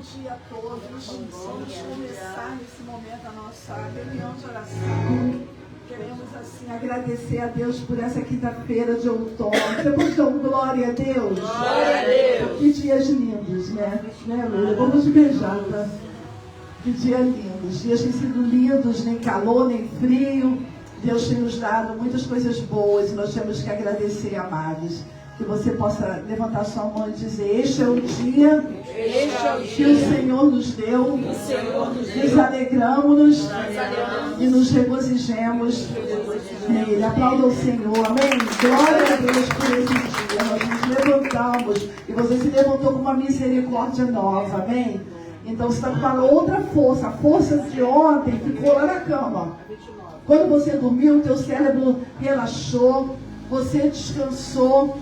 dia a todos. Vamos começar nesse momento a nossa reunião de oração. Queremos assim agradecer a Deus por essa quinta-feira de outono. Depois dão glória a Deus. Glória a Deus. Que dias lindos, né? Lula? Vamos beijar, tá? Que dia lindo. Os dias têm sido lindos, nem calor, nem frio. Deus tem nos dado muitas coisas boas e nós temos que agradecer, amados. Que você possa levantar sua mão e dizer: este é o dia que o Senhor nos deu. Nos alegramos e nos regozijemos nele. Aplauda o Senhor, amém? Glória a Deus por esse dia. Nós nos levantamos e você se levantou com uma misericórdia nova, amém? Então você está com uma outra força. A força de ontem ficou lá na cama. Quando você dormiu, o teu cérebro relaxou, você descansou.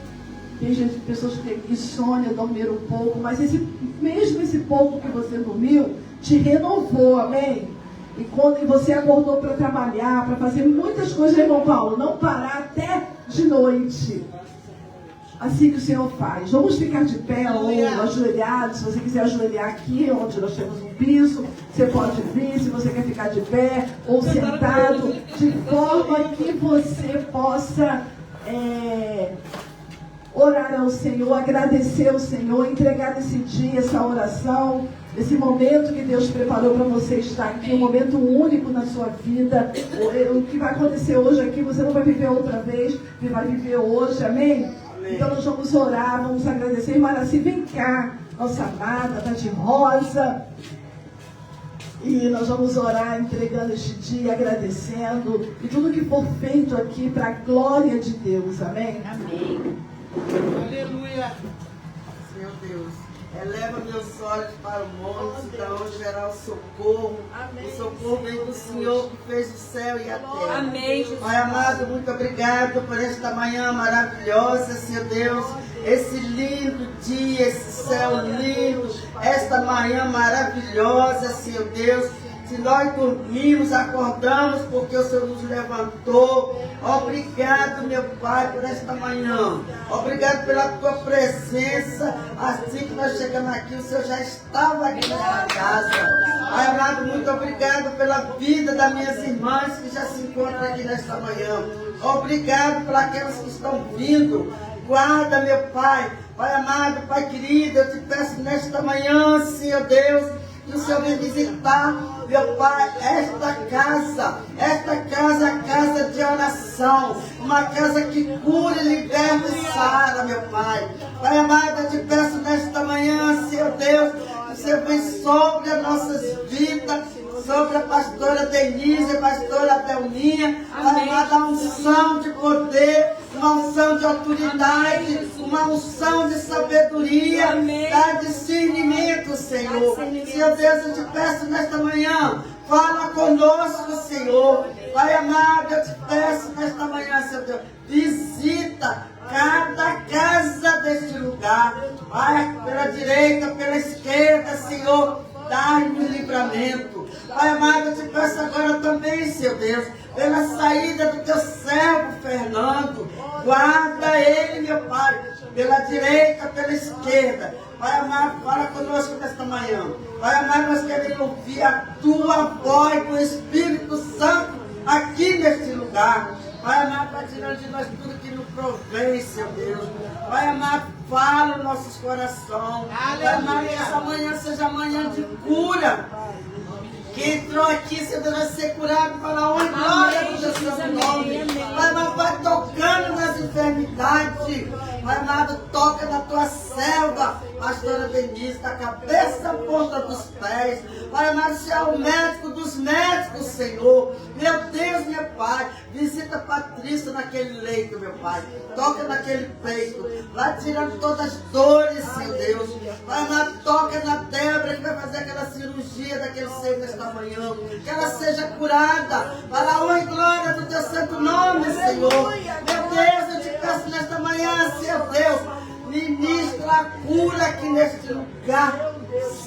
Tem pessoas que têm insônia, dormiram um pouco, mas mesmo esse pouco que você dormiu, te renovou, amém? E quando você acordou para trabalhar, para fazer muitas coisas, irmão Paulo, não parar até de noite. Assim que o Senhor faz. Vamos ficar de pé ou ajoelhado. Se você quiser ajoelhar aqui, onde nós temos um piso, você pode vir. Se você quer ficar de pé ou sentado, de forma que você possa orar ao Senhor, agradecer ao Senhor, entregar esse dia, essa oração, esse momento que Deus preparou para você estar aqui, um momento único na sua vida. O que vai acontecer hoje aqui, você não vai viver outra vez, você vai viver hoje, amém? Então nós vamos orar, vamos agradecer. Irmã Araci, vem cá, nossa amada, tá de rosa. E nós vamos orar entregando este dia, agradecendo. E tudo que for feito aqui para a glória de Deus, amém? Amém. Aleluia. Senhor Deus, eleva meus olhos para o monte, da onde virá o socorro. Amém. O socorro vem do Senhor que fez o céu e a terra. Amém, Jesus. Pai amado, muito obrigado por esta manhã maravilhosa, Senhor Deus. Esse lindo dia, esse céu lindo, esta manhã maravilhosa, Senhor Deus. Se nós dormimos, acordamos porque o Senhor nos levantou. Obrigado, meu Pai, por esta manhã. Obrigado pela tua presença. Assim que nós chegamos aqui, o Senhor já estava aqui na casa. Pai amado, muito obrigado pela vida das minhas irmãs que já se encontram aqui nesta manhã. Obrigado por aquelas que estão vindo. Guarda, meu Pai. Pai amado, Pai querido, eu te peço nesta manhã, Senhor Deus, que o Senhor venha visitar, meu Pai, esta casa é a casa de oração, uma casa que cura, liberta e sara, meu Pai. Pai amado, eu te peço nesta manhã, Senhor Deus, que o Senhor venha sobre as nossas vidas, sobre a pastora Denise, a pastora Delminha, Pai amado, a unção de poder, uma unção de autoridade, uma unção de sabedoria, dá discernimento, Senhor. Senhor Deus, eu te peço nesta manhã, fala conosco, Senhor. Pai amado, eu te peço nesta manhã, Senhor Deus, visita cada casa deste lugar, Pai, pela direita, pela esquerda, Senhor, dá-me livramento. Pai amado, eu te peço agora também, Senhor Deus, pela saída do teu servo Fernando, guarda ele, meu Pai, pela direita, pela esquerda. Pai amado, fala conosco nesta manhã. Pai amado, nós queremos ouvir a tua voz do Espírito Santo aqui neste lugar. Pai amado, vai tirando de nós tudo que nos provém, Senhor Deus. Pai amado, fala nos nossos corações. Pai amado, que essa manhã seja manhã de cura. Quem entrou aqui, Senhor Deus, vai ser curado para onde glória do teu santo nome. Pai amado, vai tocando nas enfermidades. Pai amado, toca na tua selva, pastora Denise, da cabeça à ponta dos pés. Pai amado, você é o médico dos médicos, Senhor. Meu Deus, meu Pai, visita a Patrícia naquele leito, meu Pai. Toca naquele peito, vai tirando todas as dores, Senhor Deus. Pai amado, toca na Débora que vai fazer aquela cirurgia daquele seio nesta manhã. Que ela seja curada, para a honra e glória do teu santo nome, Senhor. Meu Deus, eu te peço nesta manhã, Senhor Deus, ministra a cura aqui neste lugar.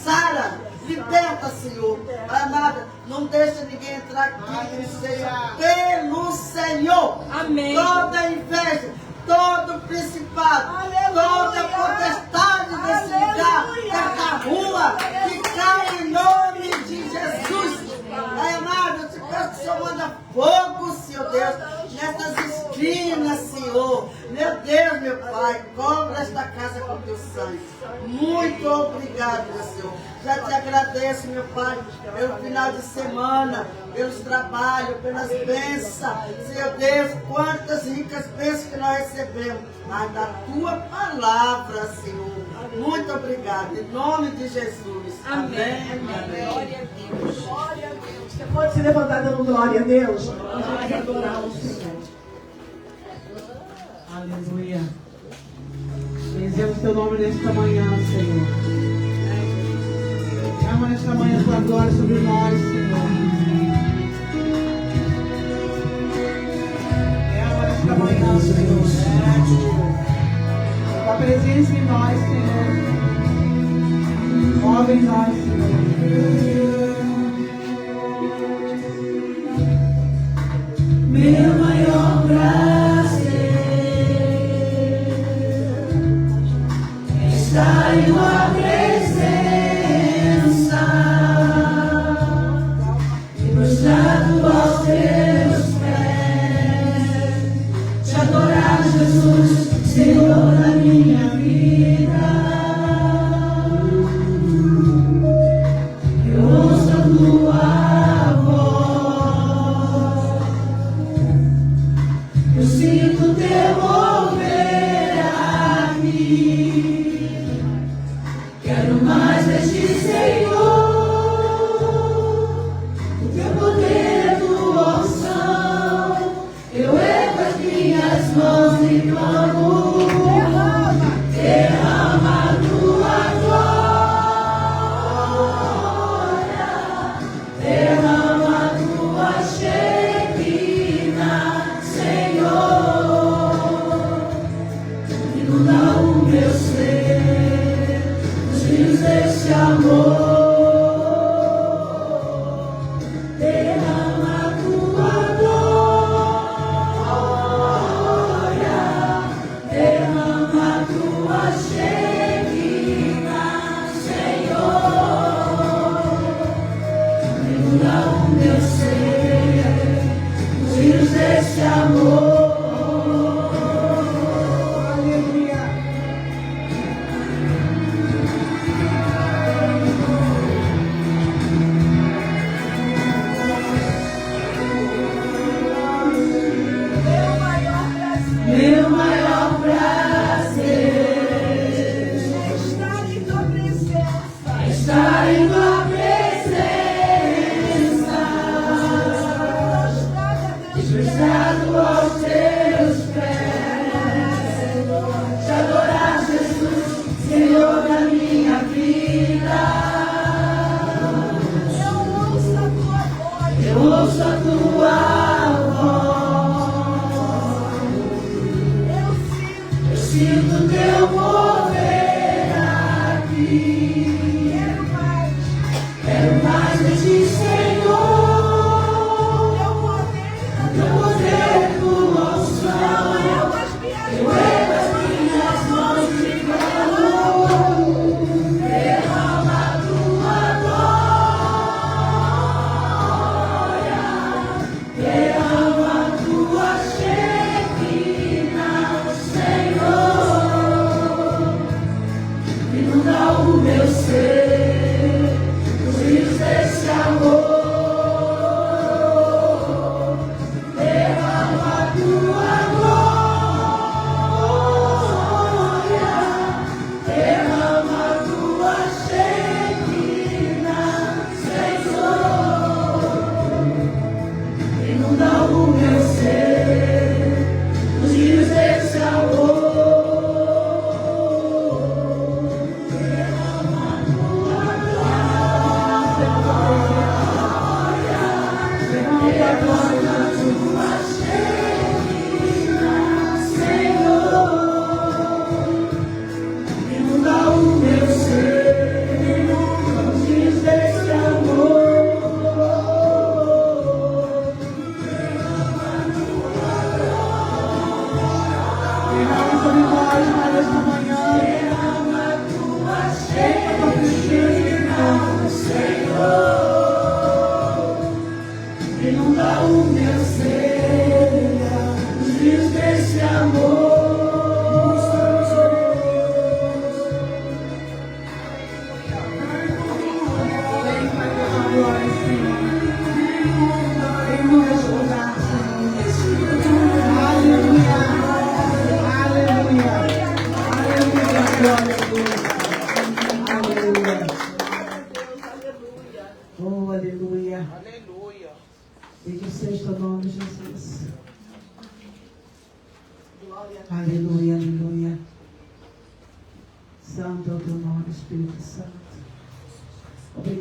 Sara, liberta, Senhor. Pai amado, não deixa ninguém entrar aqui que não seja pelo Senhor. Amém. Toda inveja, todo principado, toda potestade desse lugar, dessa rua, que Meu Deus, meu Pai, cobre esta casa com teu sangue. Muito obrigado, meu Senhor. Já te agradeço, meu Pai, pelo final de semana, pelos trabalhos, pelas bênçãos. Senhor Deus, quantas ricas bênçãos que nós recebemos. Mas da tua palavra, Senhor. Muito obrigado. Em nome de Jesus. Amém. Amém. Glória a Deus. Glória a Deus. Você pode se levantar dando glória a Deus? Nós vamos adorar o Senhor. Aleluia. Bendizemos teu nome nesta manhã, Senhor. Derrama nesta manhã tua glória sobre nós, Senhor. Derrama nesta manhã, Senhor. Tua presença em nós, Senhor. Move em nós, Senhor. Meu maior prazer está em tua presença e prostrado aos teus pés, te adorar, Jesus, Senhor da minha vida. Eu ouço a tua voz, eu sinto teu mover aqui. Quero mais de ti, Senhor, o teu poder, a tua unção. Eu ergo as minhas mãos e clamo, derrama a tua glória, derrama a tua Shekinah, Senhor. Inunda o meu ser, os rios deste amor. Derrama a tua glória, derrama a tua Shekinah, Senhor. Inunda o meu ser, os rios deste amor. Meu maior prazer Estar em tua presença. é estar em tua presença, prostrado aos teus pés, te adorar, Jesus, Senhor da minha vida. Eu ouço a tua voz, eu sinto teu mover aqui. Quero mais de ti, Senhor. Teu poder, tua unção. Eu ergo as minhas mãos e clamo, derrama a tua glória, derrama a tua Shekinah, Senhor.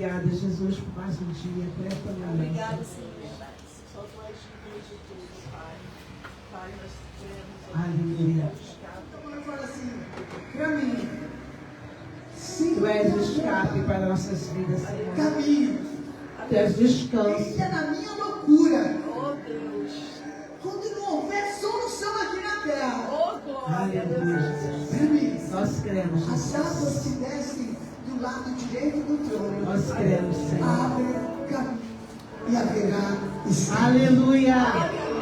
Obrigada, Jesus, por mais um dia. Obrigada, Senhor. Só tu és digno de tudo, Pai. Pai, nós queremos. Aleluia. Agora fala assim, para mim. Tu és o escape para nossas vidas, Senhor. Caminho. Tu és descanso. Isso é na minha loucura. Oh, Deus. Quando não houver solução aqui na terra. Oh, glória a Deus. Para mim. Nós cremos, As Jesus. águas se descem do lado direito do trono. Nós cremos, Senhor. Abre caminho e haverá escape. Aleluia.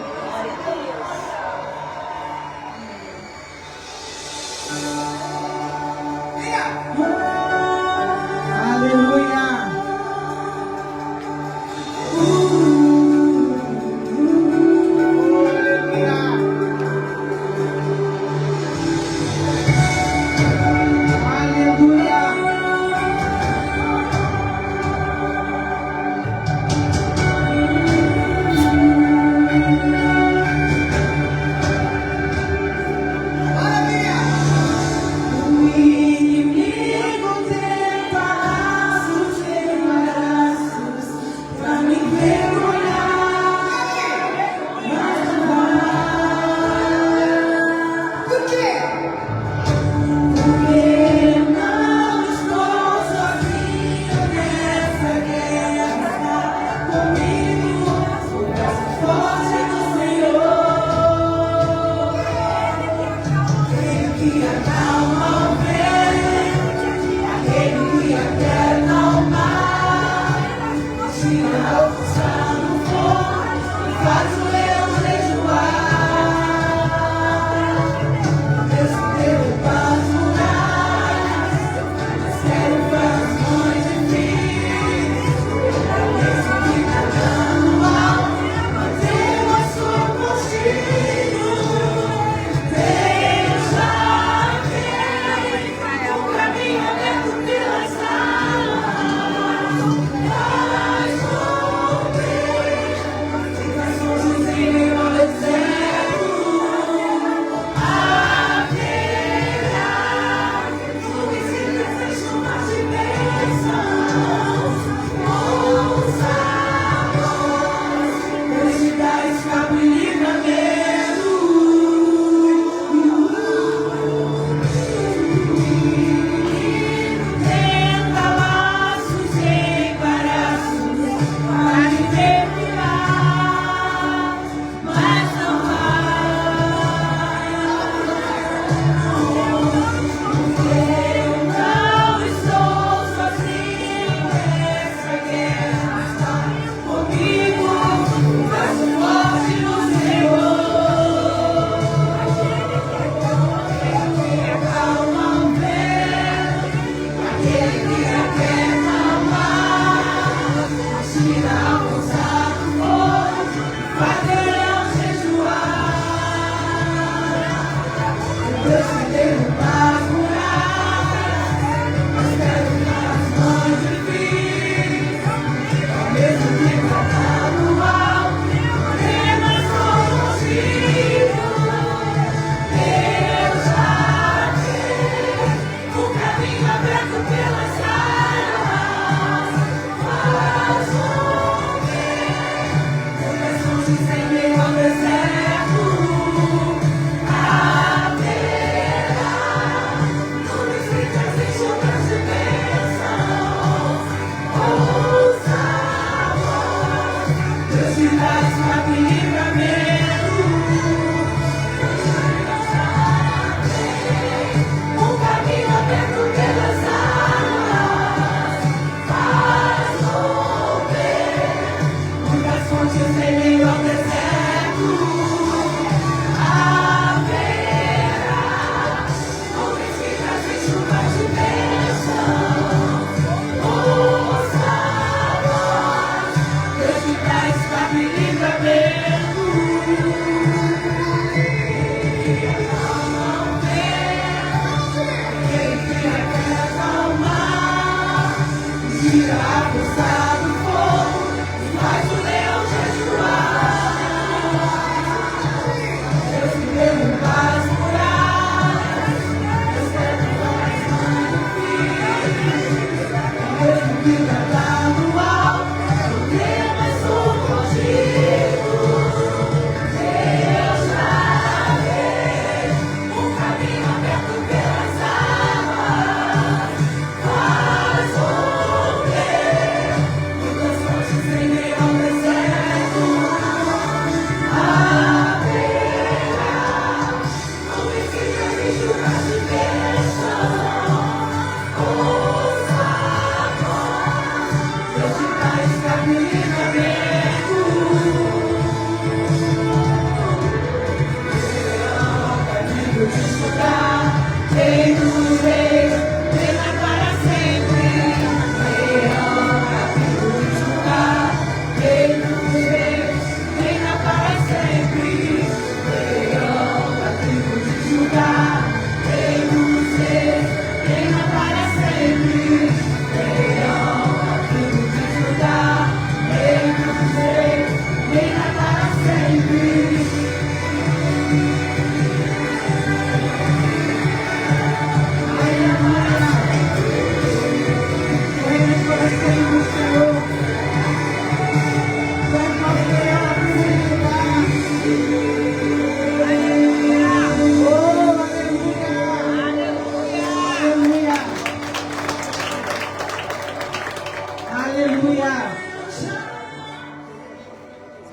Sem meu deserto, haverá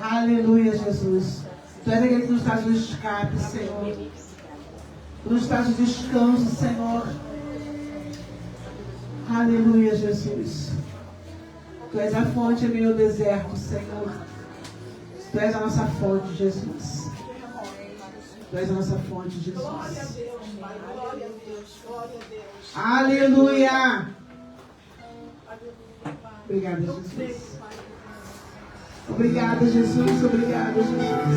Aleluia, Jesus. Tu és aquele que nos traz o escape, Senhor. Tu nos traz o descanso, Senhor. Aleluia, Jesus. Tu és a fonte em meio ao deserto, Senhor. Tu és a nossa fonte, Jesus. Tu és a nossa fonte, Jesus. Glória a Deus, Pai. Glória a Deus. Glória a Deus. Aleluia. Obrigada, Jesus. Obrigada, Jesus. Obrigada, Jesus.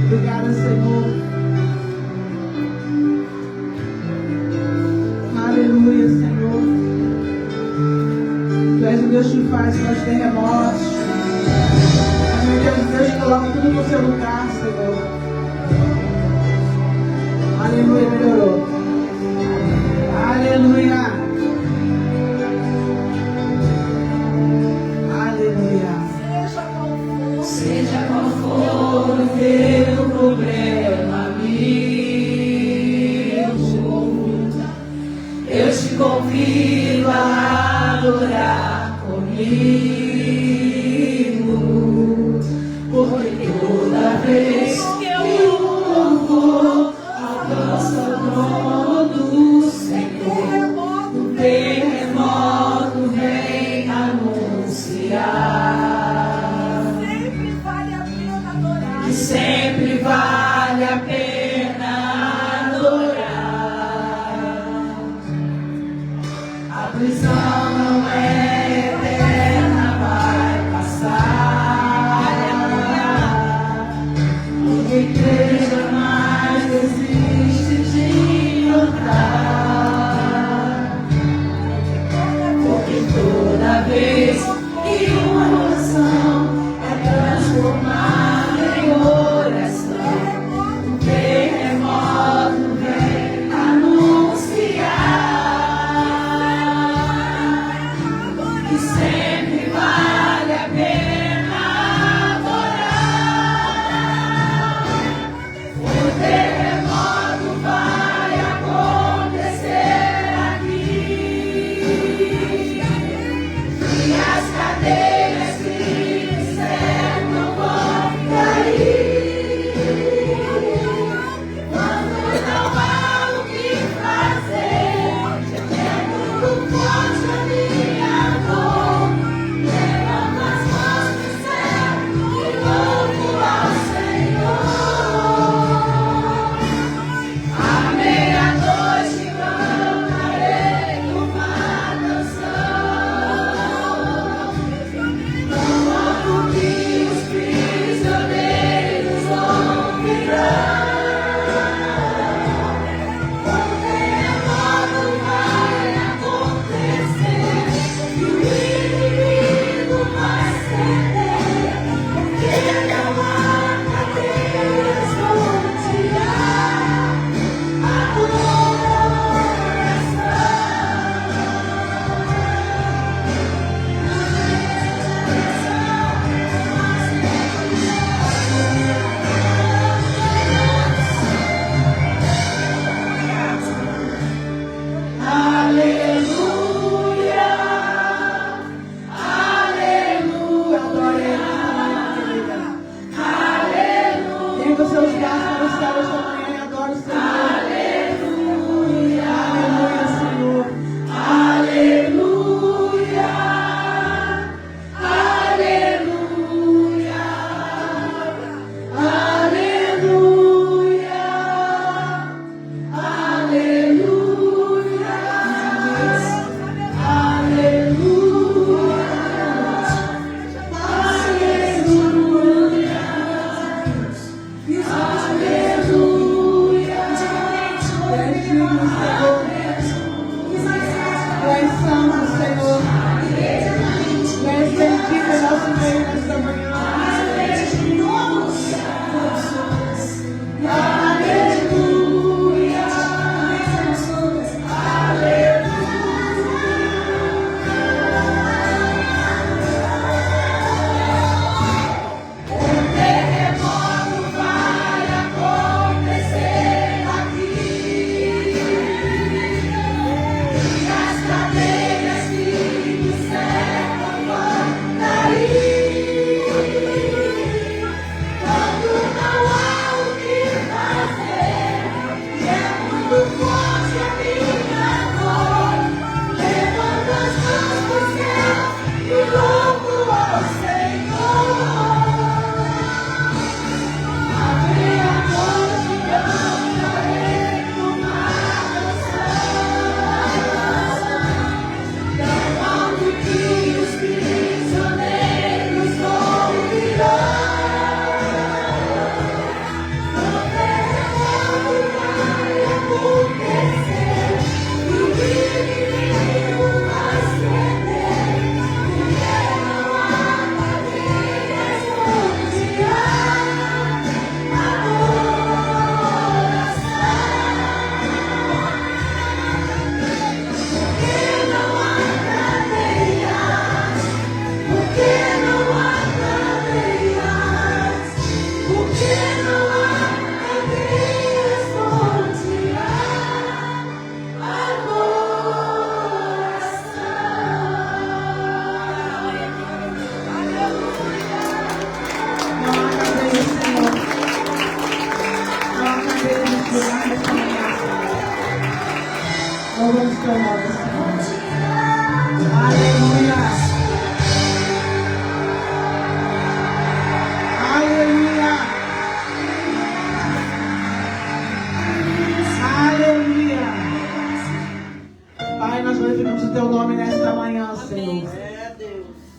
Obrigada, Senhor. Aleluia, Senhor. Tu és o Deus que faz os terremotos. Tu és o Deus que coloca tudo no seu lugar, Senhor. Aleluia, melhorou. Aleluia. Seja qual for o teu problema, amigo, eu te convido a adorar comigo, porque toda vez que eu louvo, alcança o trono do Senhor, o terremoto vem anunciar. Sempre vale a pena adorar. A prisão não é eterna,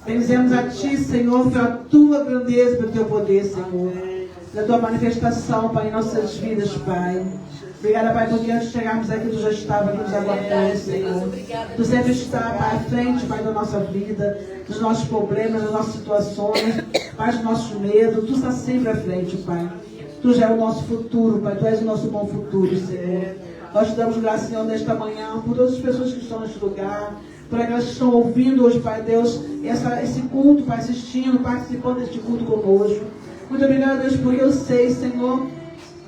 Bendizemos a Ti, Senhor, pela Tua grandeza, pelo Teu poder, Senhor. Pela Tua manifestação, Pai, em nossas vidas, Pai. Obrigada, Pai, porque antes de chegarmos aqui, Tu já estava aqui nos aguardando, Senhor. Tu sempre está, Pai, à frente, Pai, da nossa vida, dos nossos problemas, das nossas situações, Pai, dos nossos medos. Tu está sempre à frente, Pai. Tu já é o nosso futuro, Pai. Tu és o nosso bom futuro, Senhor. Nós te damos graça, Senhor, nesta manhã, por todas as pessoas que estão neste lugar, por aquelas que estão ouvindo hoje, Pai Deus, esse culto, Pai, assistindo, participando deste culto conosco. Muito obrigada, Deus, porque eu sei, Senhor,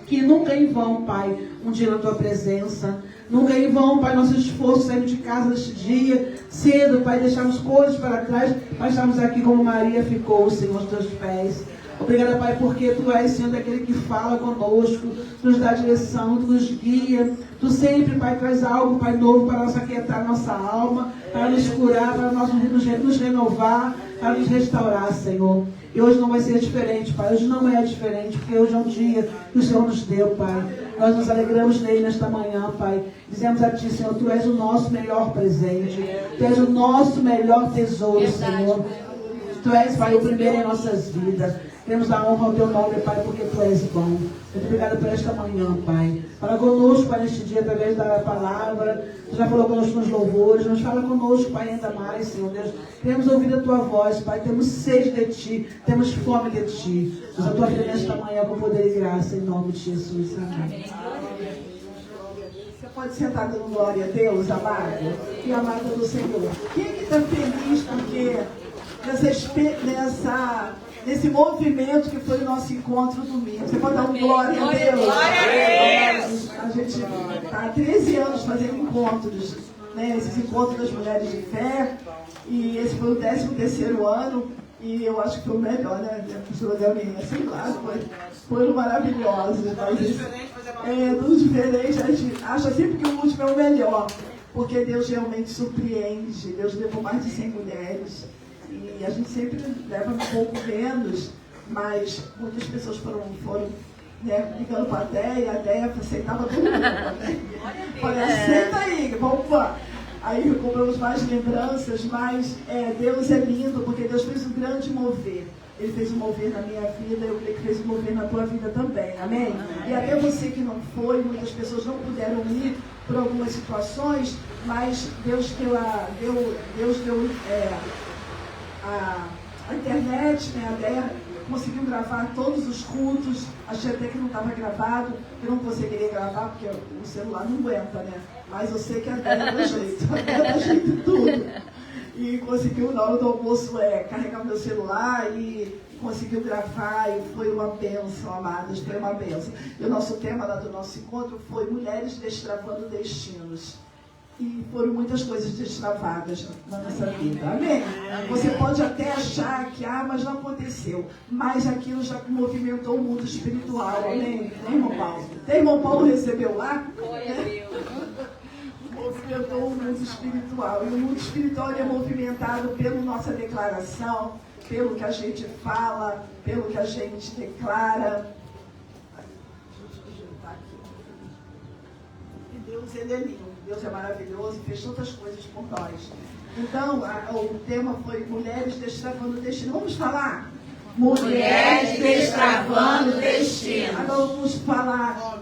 que nunca em vão, Pai, um dia na Tua presença. Nunca em vão, Pai, nosso esforço sair de casa neste dia, cedo, Pai, deixarmos coisas para trás, Pai, estamos aqui como Maria ficou, Senhor, aos Teus pés. Obrigada, Pai, porque Tu és, Senhor, daquele que fala conosco, nos dá direção, Tu nos guia. Tu sempre, Pai, traz algo, Pai, novo para nos aquietar nossa alma, para nos curar, para nos renovar, para nos restaurar, Senhor. E hoje não vai ser diferente, Pai. Hoje não é diferente, porque hoje é um dia que o Senhor nos deu, Pai. Nós nos alegramos nele nesta manhã, Pai. Dizemos a Ti, Senhor, Tu és o nosso melhor presente. Tu és o nosso melhor tesouro, Senhor. Tu és, Pai, o primeiro em nossas vidas. Queremos dar honra ao Teu nome, Pai, porque Tu és bom. Muito obrigada por esta manhã, Pai. Fala conosco, Pai, neste dia, através da palavra. Tu já falou conosco nos louvores. Mas fala conosco, Pai, ainda mais, Senhor Deus. Queremos ouvir a Tua voz, Pai. Temos sede de Ti. Temos fome de Ti. Usa a Tua vida nesta manhã com poder e graça, em nome de Jesus. Amém. Você pode sentar dando glória a Deus, amado e amada do Senhor. Quem é que está feliz porque nesse movimento que foi o nosso encontro domingo? Você pode dar um glória a Deus? Glória a Deus! A gente está há 13 anos fazendo encontros, né? Esses encontros das mulheres de fé. E esse foi o 13º ano. E eu acho que foi o melhor, né? A professora Delminha, sei lá, foi maravilhoso. Tudo diferente. A gente acha sempre que o último é o melhor. Porque Deus realmente surpreende. Deus levou mais de 100 mulheres. E a gente sempre leva um pouco menos, mas muitas pessoas foram né, ligando para a Déia aceitava todo mundo. Olha, aceita aí, vamos lá. Aí compramos mais lembranças, mas Deus é lindo, porque Deus fez um grande mover. Ele fez um mover na minha vida, eu creio que fez um mover na tua vida também, amém? E até você que não foi, muitas pessoas não puderam ir por algumas situações, mas Deus deu a internet, né, a DER, conseguiu gravar todos os cultos. Achei até que não estava gravado, eu não conseguiria gravar, porque o celular não aguenta, né? Mas eu sei que a DER dá jeito, a DER dá jeito em tudo. E conseguiu, na hora do almoço, carregar meu celular e conseguiu gravar, e foi uma bênção, amados, foi uma bênção. E o nosso tema lá do nosso encontro foi Mulheres Destravando Destinos. E foram muitas coisas destravadas na nossa vida, amém? Você pode até achar que, mas não aconteceu, mas aquilo já movimentou o mundo espiritual, amém? Tem irmão Paulo? Tem irmão Paulo recebeu lá? Movimentou o mundo espiritual. E o mundo espiritual é movimentado pela nossa declaração, pelo que a gente fala, pelo que a gente declara. E Deus, Ele é lindo. Deus é maravilhoso e fez tantas coisas por nós. Então, o tema foi Mulheres Destravando Destino. Vamos falar? Mulheres Destravando Destino. Agora vamos falar.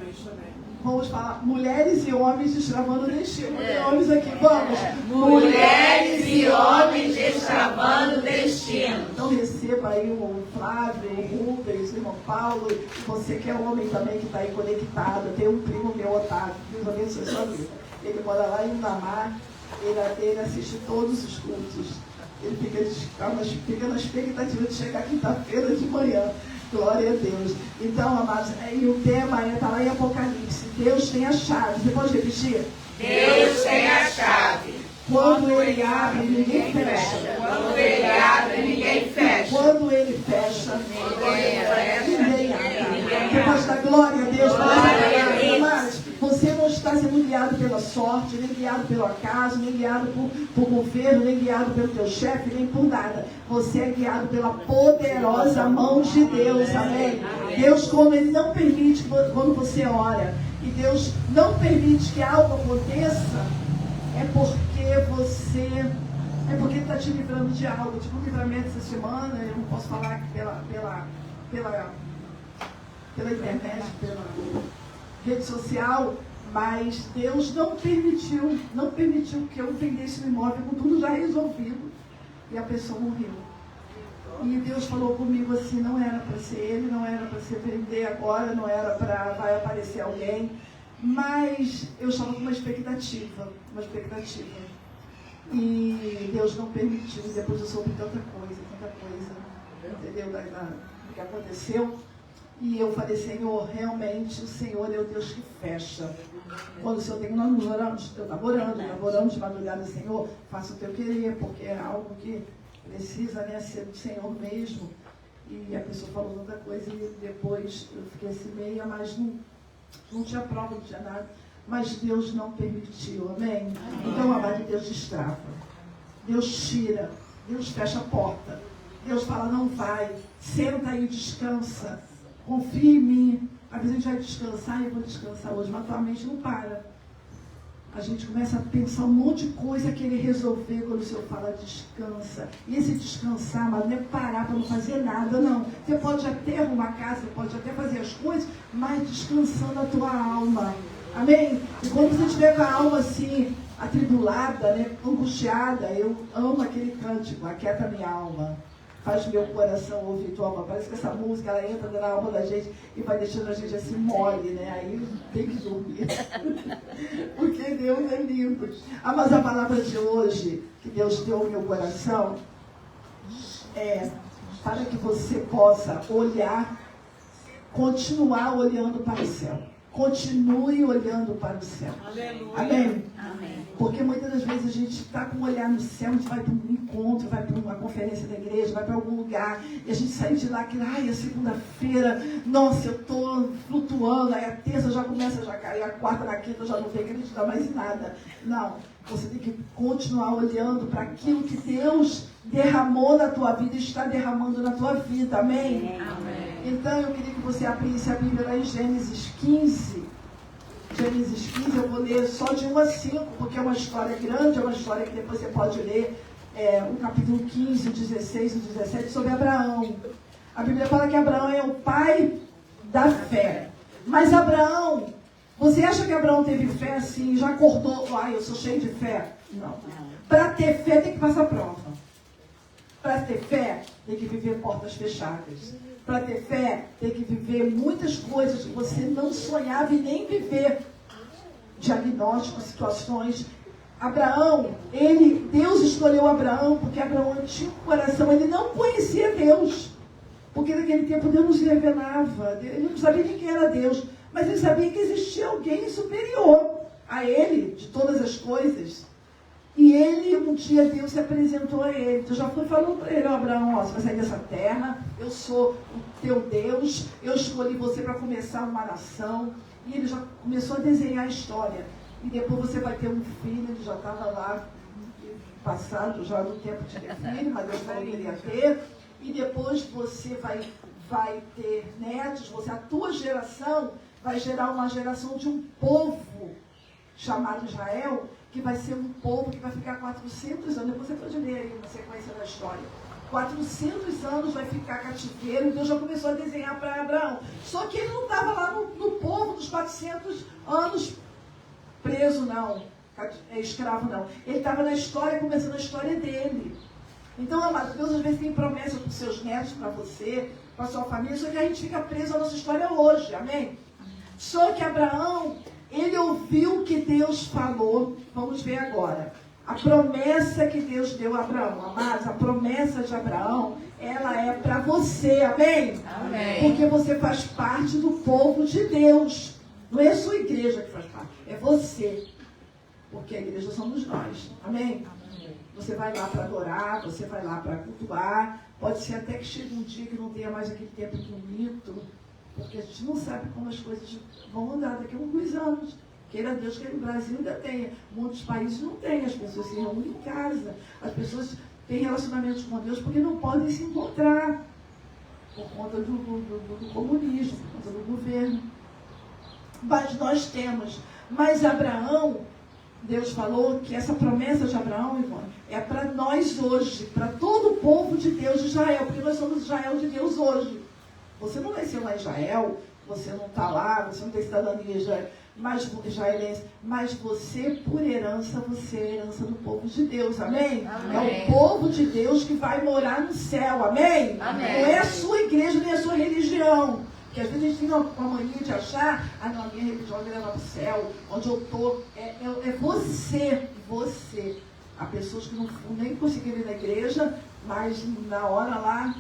Vamos falar Mulheres e Homens Destravando Destino. Tem homens aqui, vamos. Mulheres e Homens Destravando Destino. Então receba aí o Flávio, o Rubens, o irmão Paulo, você que é homem também que está aí conectado. Tem um primo meu, Otávio, Deus abençoe sua vida. Ele mora lá em Unamar, ele assiste todos os cultos. Ele fica na expectativa de chegar quinta-feira de manhã. Glória a Deus. Então, amados, e o tema está lá em Apocalipse. Deus tem a chave. Você pode repetir? Deus tem a chave. Quando Ele abre, ninguém fecha. Quando Ele abre, ninguém fecha. Quando Ele fecha, ninguém abre. Você pode dar glória a Deus. Amados, você não está sendo guiado pela sorte, nem guiado pelo acaso, nem guiado por governo, nem guiado pelo teu chefe, nem por nada. Você é guiado pela poderosa mão de Deus, amém? Deus, como Ele não permite quando você ora, e Deus não permite que algo aconteça, é porque Ele está te livrando de algo. Tipo um livramento essa semana, eu não posso falar pela internet, pela rede social, mas Deus não permitiu que eu vendesse o imóvel com tudo já resolvido e a pessoa morreu. E Deus falou comigo assim, não era para ser ele, não era para ser vender agora, não era para vai aparecer alguém, mas eu estava com uma expectativa. E Deus não permitiu, e depois eu soube tanta coisa, entendeu, do que aconteceu. E eu falei, Senhor, realmente o Senhor é o Deus que fecha. Quando o Senhor tem, nós oramos, eu estava orando de madrugada, Senhor, faça o teu querer, porque é algo que precisa, né, ser do Senhor mesmo. E a pessoa falou tanta coisa e depois eu fiquei assim meia, mas não tinha prova, não tinha nada. Mas Deus não permitiu, amém? Então, amado, Deus destrava. Deus tira, Deus fecha a porta. Deus fala, não vai, senta aí, descansa. Confia em mim. Às vezes a gente vai descansar e eu vou descansar hoje, mas tua mente não para. A gente começa a pensar um monte de coisa que Ele resolver quando o Senhor fala descansa. E esse descansar, mas não é parar para não fazer nada, não. Você pode até arrumar a casa, você pode até fazer as coisas, mas descansando a tua alma. Amém? E quando você estiver com a alma assim, atribulada, né, angustiada, eu amo aquele cântico, aquieta minha alma. Faz meu coração ouvir tua alma. Parece que essa música, ela entra na alma da gente e vai deixando a gente assim mole, né? Aí tem que dormir. Porque Deus é lindo. Mas a palavra de hoje, que Deus deu ao meu coração, é para que você possa olhar, continuar olhando para o céu. Continue olhando para o céu. Aleluia. Amém? Amém. Porque muitas das vezes a gente está com um olhar no céu, a gente vai para um encontro, vai para uma conferência da igreja, vai para algum lugar, e a gente sai de lá, é segunda-feira, nossa, eu estou flutuando, aí a terça já começa a cair, a quarta, na quinta eu já não tenho que acreditar mais em nada. Não, você tem que continuar olhando para aquilo que Deus derramou na tua vida e está derramando na tua vida, amém? Amém. Então eu queria que você abrisse a Bíblia lá em Gênesis 15. Gênesis 15, eu vou ler só de 1 a 5, porque é uma história grande, é uma história que depois você pode ler o capítulo 15, o 16 e o 17 sobre Abraão. A Bíblia fala que Abraão é o pai da fé. Mas Abraão, você acha que Abraão teve fé assim, já acordou, eu sou cheio de fé? Não. Para ter fé tem que passar prova. Para ter fé tem que viver portas fechadas. Para ter fé tem que viver muitas coisas que você não sonhava e nem viver. Diagnósticos, situações. Abraão, Deus escolheu Abraão porque Abraão tinha um coração, ele não conhecia Deus. Porque naquele tempo Deus não se revelava, ele não sabia nem quem era Deus, mas ele sabia que existia alguém superior a ele, de todas as coisas. E um dia Deus se apresentou a ele. Deus já foi falando para ele, Abraão, você vai sair dessa terra, eu sou o teu Deus, eu escolhi você para começar uma nação. E ele já começou a desenhar a história. E depois você vai ter um filho, ele já estava lá, passado já no tempo de ter filho, mas Deus falou que ele ia ter. E depois você vai ter netos, a tua geração vai gerar uma geração de um povo chamado Israel, que vai ser um povo que vai ficar 400 anos. Depois você pode ler aí na sequência da história. 400 anos vai ficar cativeiro, e Deus já começou a desenhar para Abraão. Só que ele não estava lá no povo dos 400 anos preso, não, escravo, não. Ele estava na história, começando a história dele. Então, amado, Deus às vezes tem promessa para os seus netos, para você, para a sua família, só que a gente fica preso à nossa história hoje, amém? Só que Abraão, ele ouviu o que Deus falou. Vamos ver agora. A promessa que Deus deu a Abraão, amados, a promessa de Abraão, ela é para você, amém? Amém? Porque você faz parte do povo de Deus. Não é a sua igreja que faz parte, é você. Porque a igreja somos nós, amém? Você vai lá para adorar, você vai lá para cultuar. Pode ser até que chegue um dia que não tenha mais aquele tempo bonito, porque a gente não sabe como as coisas vão andar daqui a alguns anos. Queira Deus que no Brasil ainda tenha. Muitos países não têm. As pessoas se reúnem em casa. As pessoas têm relacionamentos com Deus porque não podem se encontrar. Por conta do comunismo, por conta do governo. Mas nós temos. Mas Abraão, Deus falou que essa promessa de Abraão, Ivone, é para nós hoje. Para todo o povo de Deus de Israel. Porque nós somos Israel de Deus hoje. Você não nasceu lá em Israel. Você não está lá. Você não tem cidadania israelense, mas você, por herança, você é herança do povo de Deus, amém? Amém. É o povo de Deus que vai morar no céu, amém? Amém. Não é a sua igreja, nem a sua religião, porque às vezes a gente tem uma mania de achar, não, a minha religião me leva para o céu, onde eu estou, é você. Há pessoas que não nem conseguiram ir na igreja, mas na hora lá,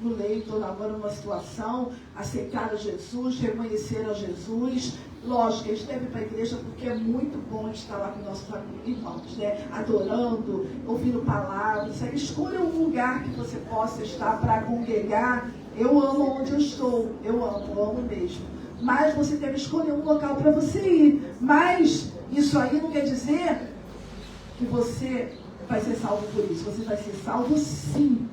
no leito, ou agora numa situação, aceitaram Jesus, reconheceram Jesus. Lógico, a gente deve ir para a igreja porque é muito bom estar lá com nossos irmãos, né? Adorando, ouvindo palavras. Escolha um lugar que você possa estar para congregar. Eu amo onde eu estou, eu amo mesmo. Mas você deve escolher um local para você ir. Mas isso aí não quer dizer que você vai ser salvo por isso. Você vai ser salvo sim.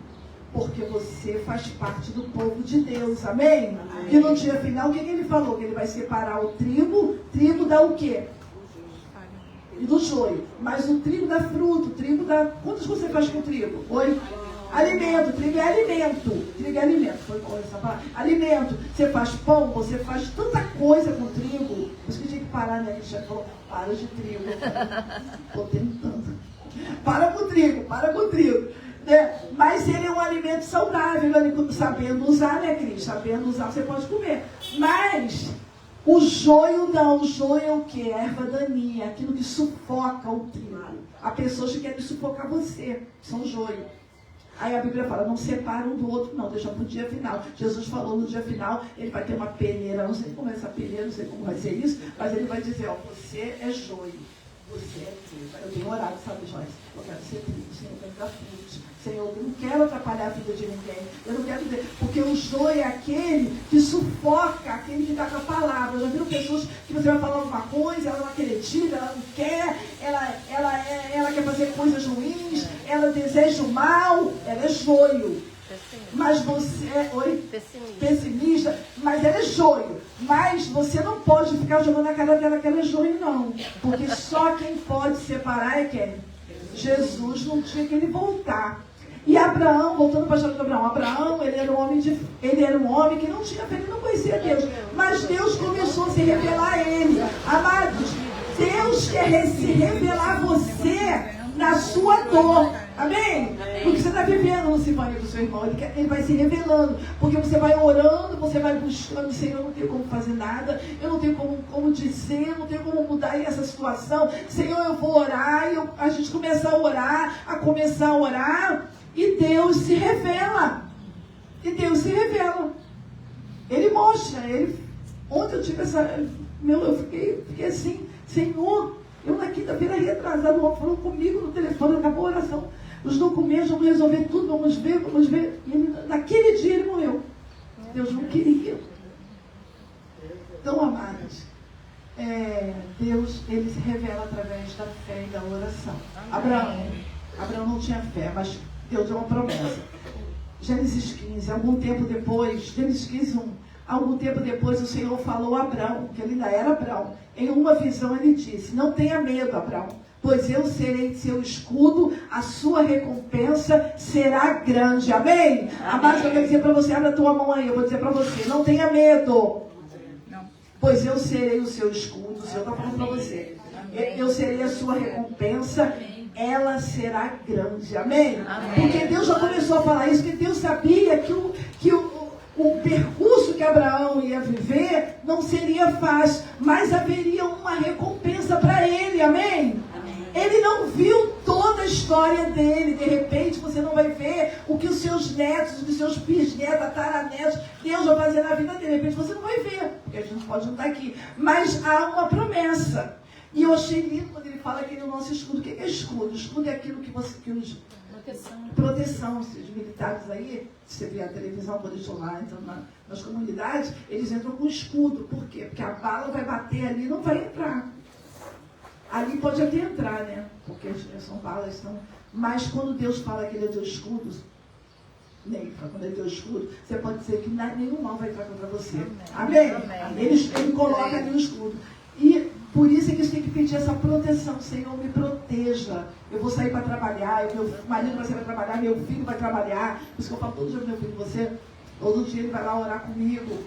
Porque você faz parte do povo de Deus, amém? Que no dia final, o que ele falou? Que ele vai separar o trigo dá o quê? E do joio. Mas o trigo dá fruto, o trigo dá... Quantas você faz com o trigo? Oi? Alimento, trigo é alimento. Trigo é alimento, foi bom essa palavra. Alimento, você faz pão, você faz tanta coisa com trigo. Por isso que tinha que parar, né? Ele já falou, para de trigo. Estou tentando. Para com o trigo. Mas ele é um alimento saudável, sabendo usar, né, Cris? Sabendo usar, você pode comer. Mas o joio não. O joio é o quê? Erva daninha, aquilo que sufoca o trigo. Há pessoas que querem sufocar você, são joio. Aí a Bíblia fala, não separa um do outro, não, deixa para o dia final. Jesus falou no dia final, ele vai ter uma peneira, não sei como é essa peneira, não sei como vai ser isso, mas ele vai dizer, você é joio. Você é trigo. Eu tenho orado, sabe, Joyce? Eu quero ser trigo, Senhor, eu quero dar frutos. Senhor, eu não quero atrapalhar a vida de ninguém. Eu não quero dizer, porque o joio é aquele que sufoca, aquele que está com a palavra. Já viram pessoas que você vai falar alguma coisa, ela não acredita, ela não quer, ela quer fazer coisas ruins, ela deseja o mal, ela é joio. Mas você é pessimista, mas ela é joio. Mas você não pode ficar jogando na cara dela que ela é joio, não. Porque só quem pode separar é quem? Jesus, no dia que ele voltar. E Abraão, voltando para a história de Abraão, ele era um homem que não tinha fé, ele não conhecia Deus. Mas Deus começou a se revelar a ele. Amados, Deus quer se revelar a você na sua dor. Amém? Porque você está vivendo no sinfonia do seu irmão. Ele vai se revelando. Porque você vai orando, você vai buscando. Senhor, eu não tenho como fazer nada. Eu não tenho como dizer. Eu não tenho como mudar essa situação. Senhor, eu vou orar. E a gente começa a orar. E Deus se revela. Ele mostra. Ontem eu tive eu fiquei assim, Senhor, eu na quinta-feira retrasado, o homem falou comigo no telefone, acabou a oração. Os documentos, vamos resolver tudo, vamos ver. E naquele dia ele morreu. Deus não queria. Então, amados, Deus, ele se revela através da fé e da oração. Abraão não tinha fé, mas Deus deu uma promessa. Gênesis 15, algum tempo depois, o Senhor falou a Abraão, que ele ainda era Abraão. Em uma visão ele disse: não tenha medo, Abraão, pois eu serei seu escudo, a sua recompensa será grande. Amém? Amado, eu quero dizer para você, abre a tua mão aí, eu vou dizer para você, não tenha medo, pois eu serei o seu escudo. O Senhor está falando para você. Eu serei a sua recompensa, ela será grande. Amém? Porque Deus já começou a falar isso, porque Deus sabia que o percurso que Abraão ia viver não seria fácil, mas haveria uma recompensa para ele. Amém? Ele não viu toda a história dele. De repente você não vai ver o que os seus netos, os seus bisnetos, tataranetos, Deus vai fazer na vida dele. De repente você não vai ver, porque a gente pode não estar aqui. Mas há uma promessa. E eu achei lindo quando ele fala que ele é o nosso escudo. O que é escudo? O escudo é aquilo que proteção. Os militares aí, você vê a televisão, quando eles estão lá entrando nas comunidades, eles entram com escudo. Por quê? Porque a bala vai bater ali e não vai entrar. Ali pode até entrar, né? Porque são balas, mas quando Deus fala que ele é teu escudo, quando ele é teu escudo, você pode dizer que nenhum mal vai entrar contra você. Amém? Ele coloca ali o escudo. E por isso é que a gente tem que pedir essa proteção. Senhor, me proteja. Eu vou sair para trabalhar, meu marido vai sair para trabalhar, meu filho vai trabalhar. Por isso que eu falo todo dia pro meu filho, todo dia ele vai lá orar comigo.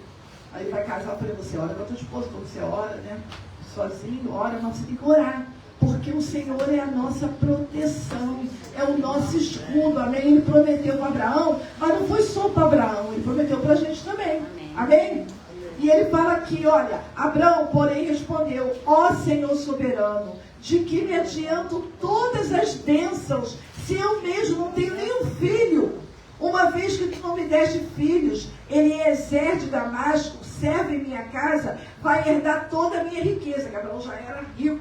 Aí ele vai casar, eu falei, você ora com a tua esposa, quando você ora, né? Sozinho, ora, mas você tem que orar. Porque o Senhor é a nossa proteção, é o nosso escudo. Amém? Ele prometeu para Abraão, mas não foi só para Abraão, ele prometeu para a gente também. Amém? E ele fala aqui, olha, Abraão, porém, respondeu: ó Senhor soberano, de que me adiantam todas as bênçãos, se eu mesmo não tenho nenhum filho? Uma vez que tu não me deste filhos, Eliezer de Damasco, servo em minha casa, vai herdar toda a minha riqueza. Abraão já era rico.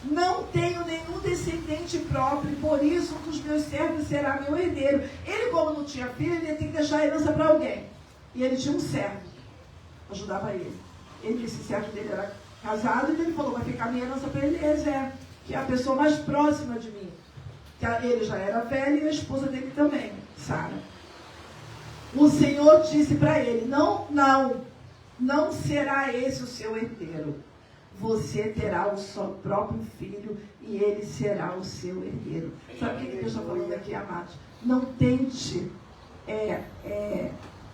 Não tenho nenhum descendente próprio, por isso um dos meus servos será meu herdeiro. Ele, como não tinha filho, ele ia ter que deixar a herança para alguém. E ele tinha um servo, ajudava ele. Esse servo dele era casado, e ele falou: vai ficar minha herança para Eliezer, que é a pessoa mais próxima de mim. Ele já era velho e a esposa dele também, Sara. O Senhor disse para ele: não será esse o seu herdeiro. Você terá o seu próprio filho e ele será o seu herdeiro. Sabe o que Deus está falando aqui, amados? Não tente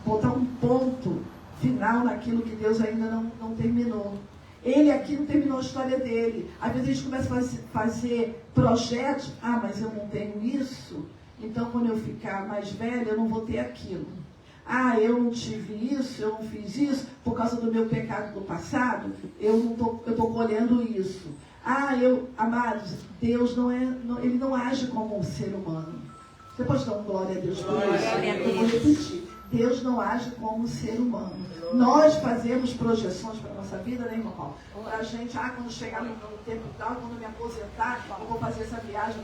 botar um ponto final naquilo que Deus ainda não terminou. Ele aqui não terminou a história dele. Às vezes a gente começa a fazer projetos. Mas eu não tenho isso, então quando eu ficar mais velha eu não vou ter aquilo. Eu não tive isso, eu não fiz isso, por causa do meu pecado do passado, eu estou colhendo isso. Amados, Deus ele não age como um ser humano. Você pode dar uma glória a Deus por isso? Eu vou repetir. Deus não age como um ser humano. Nós fazemos projeções para a nossa vida, né, irmão Paulo? Para a gente, quando chegar no tempo tal, quando eu me aposentar, eu vou fazer essa viagem.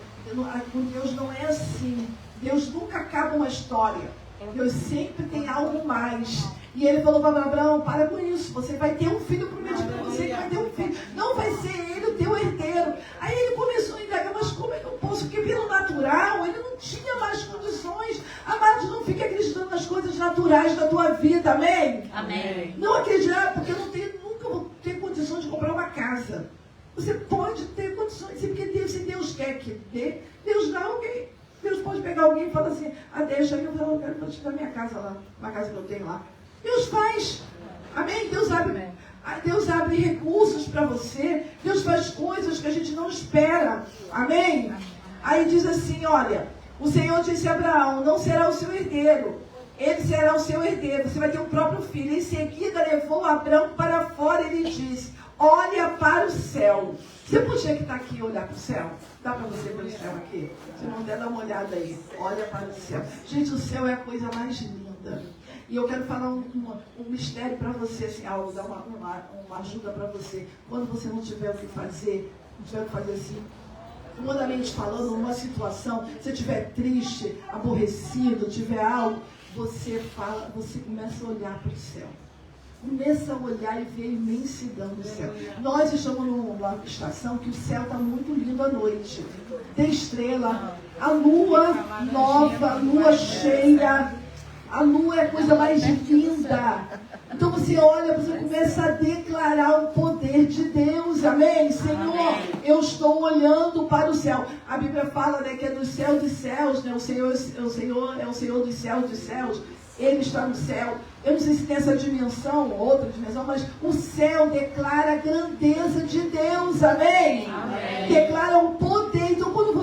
Com Deus não é assim. Deus nunca acaba uma história. Deus sempre tem algo mais. E ele falou para Abraão: para com isso, você vai ter um filho prometido para você, que vai ter um filho. Não vai ser ele o teu herdeiro. Aí ele começou a indagar: mas como é que eu posso? Porque pelo natural, ele não tinha mais condições. Amados, não fique acreditando nas coisas naturais da tua vida, amém? Amém. Não acreditar, porque eu nunca vou ter condições de comprar uma casa. Você pode ter condições, porque se Deus quer que dê, Deus dá alguém. Deus pode pegar alguém e falar assim, deixa aí, eu quero te dar minha casa lá, uma casa que eu tenho lá. Deus faz. Amém? Deus abre recursos para você. Deus faz coisas que a gente não espera. Amém? Aí diz assim, olha, o Senhor disse a Abraão, não será o seu herdeiro. Ele será o seu herdeiro. Você vai ter um próprio filho. Em seguida levou Abraão para fora e lhe disse, olha para o céu. Você podia que está aqui e olhar para o céu? Dá para você ver o céu aqui? Se não der, dá uma olhada aí. Olha para o céu. Gente, o céu é a coisa mais linda. E eu quero falar um mistério para você, assim, algo, dar uma ajuda para você. Quando você não tiver o que fazer, não tiver o que fazer assim, humanamente falando, numa situação, se estiver triste, aborrecido, tiver algo, você começa a olhar para o céu. Começa a olhar e ver a imensidão do céu. Nós estamos numa estação que o céu está muito lindo à noite. Tem estrela, a lua nova, a lua cheia. A lua é a coisa mais linda. Então você olha, você começa a declarar o poder de Deus. Amém? Senhor, eu estou olhando para o céu. A Bíblia fala, né, que é do céu dos céus, né? O Senhor é o Senhor dos céus. Ele está no céu. Eu não sei se tem essa dimensão, outra dimensão, mas o céu declara a grandeza de Deus. Amém? Amém. Declara um poder. Então quando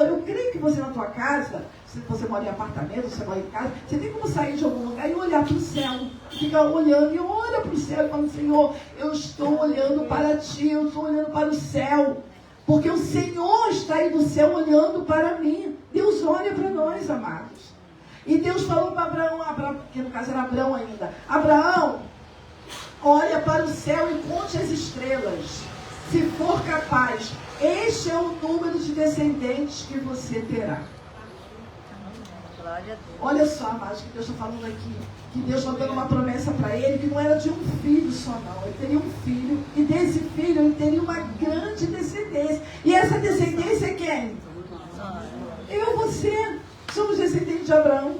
eu creio que você na tua casa, se você mora em apartamento, você mora em casa, você tem como sair de algum lugar e olhar para o céu. Fica olhando e olha para o céu e fala, Senhor, eu estou olhando para ti, eu estou olhando para o céu. Porque o Senhor está aí do céu olhando para mim. Deus olha para nós, amados. E Deus falou para Abraão, que no caso era Abraão ainda, Abraão, olha para o céu e conte as estrelas. Se for capaz, este é o número de descendentes que você terá. Olha só, amados, que Deus está falando aqui. Que Deus está dando uma promessa para ele, que não era de um filho só, não. Ele teria um filho, e desse filho ele teria uma grande descendência. E essa descendência é quem? Eu e você. Somos descendentes de Abraão,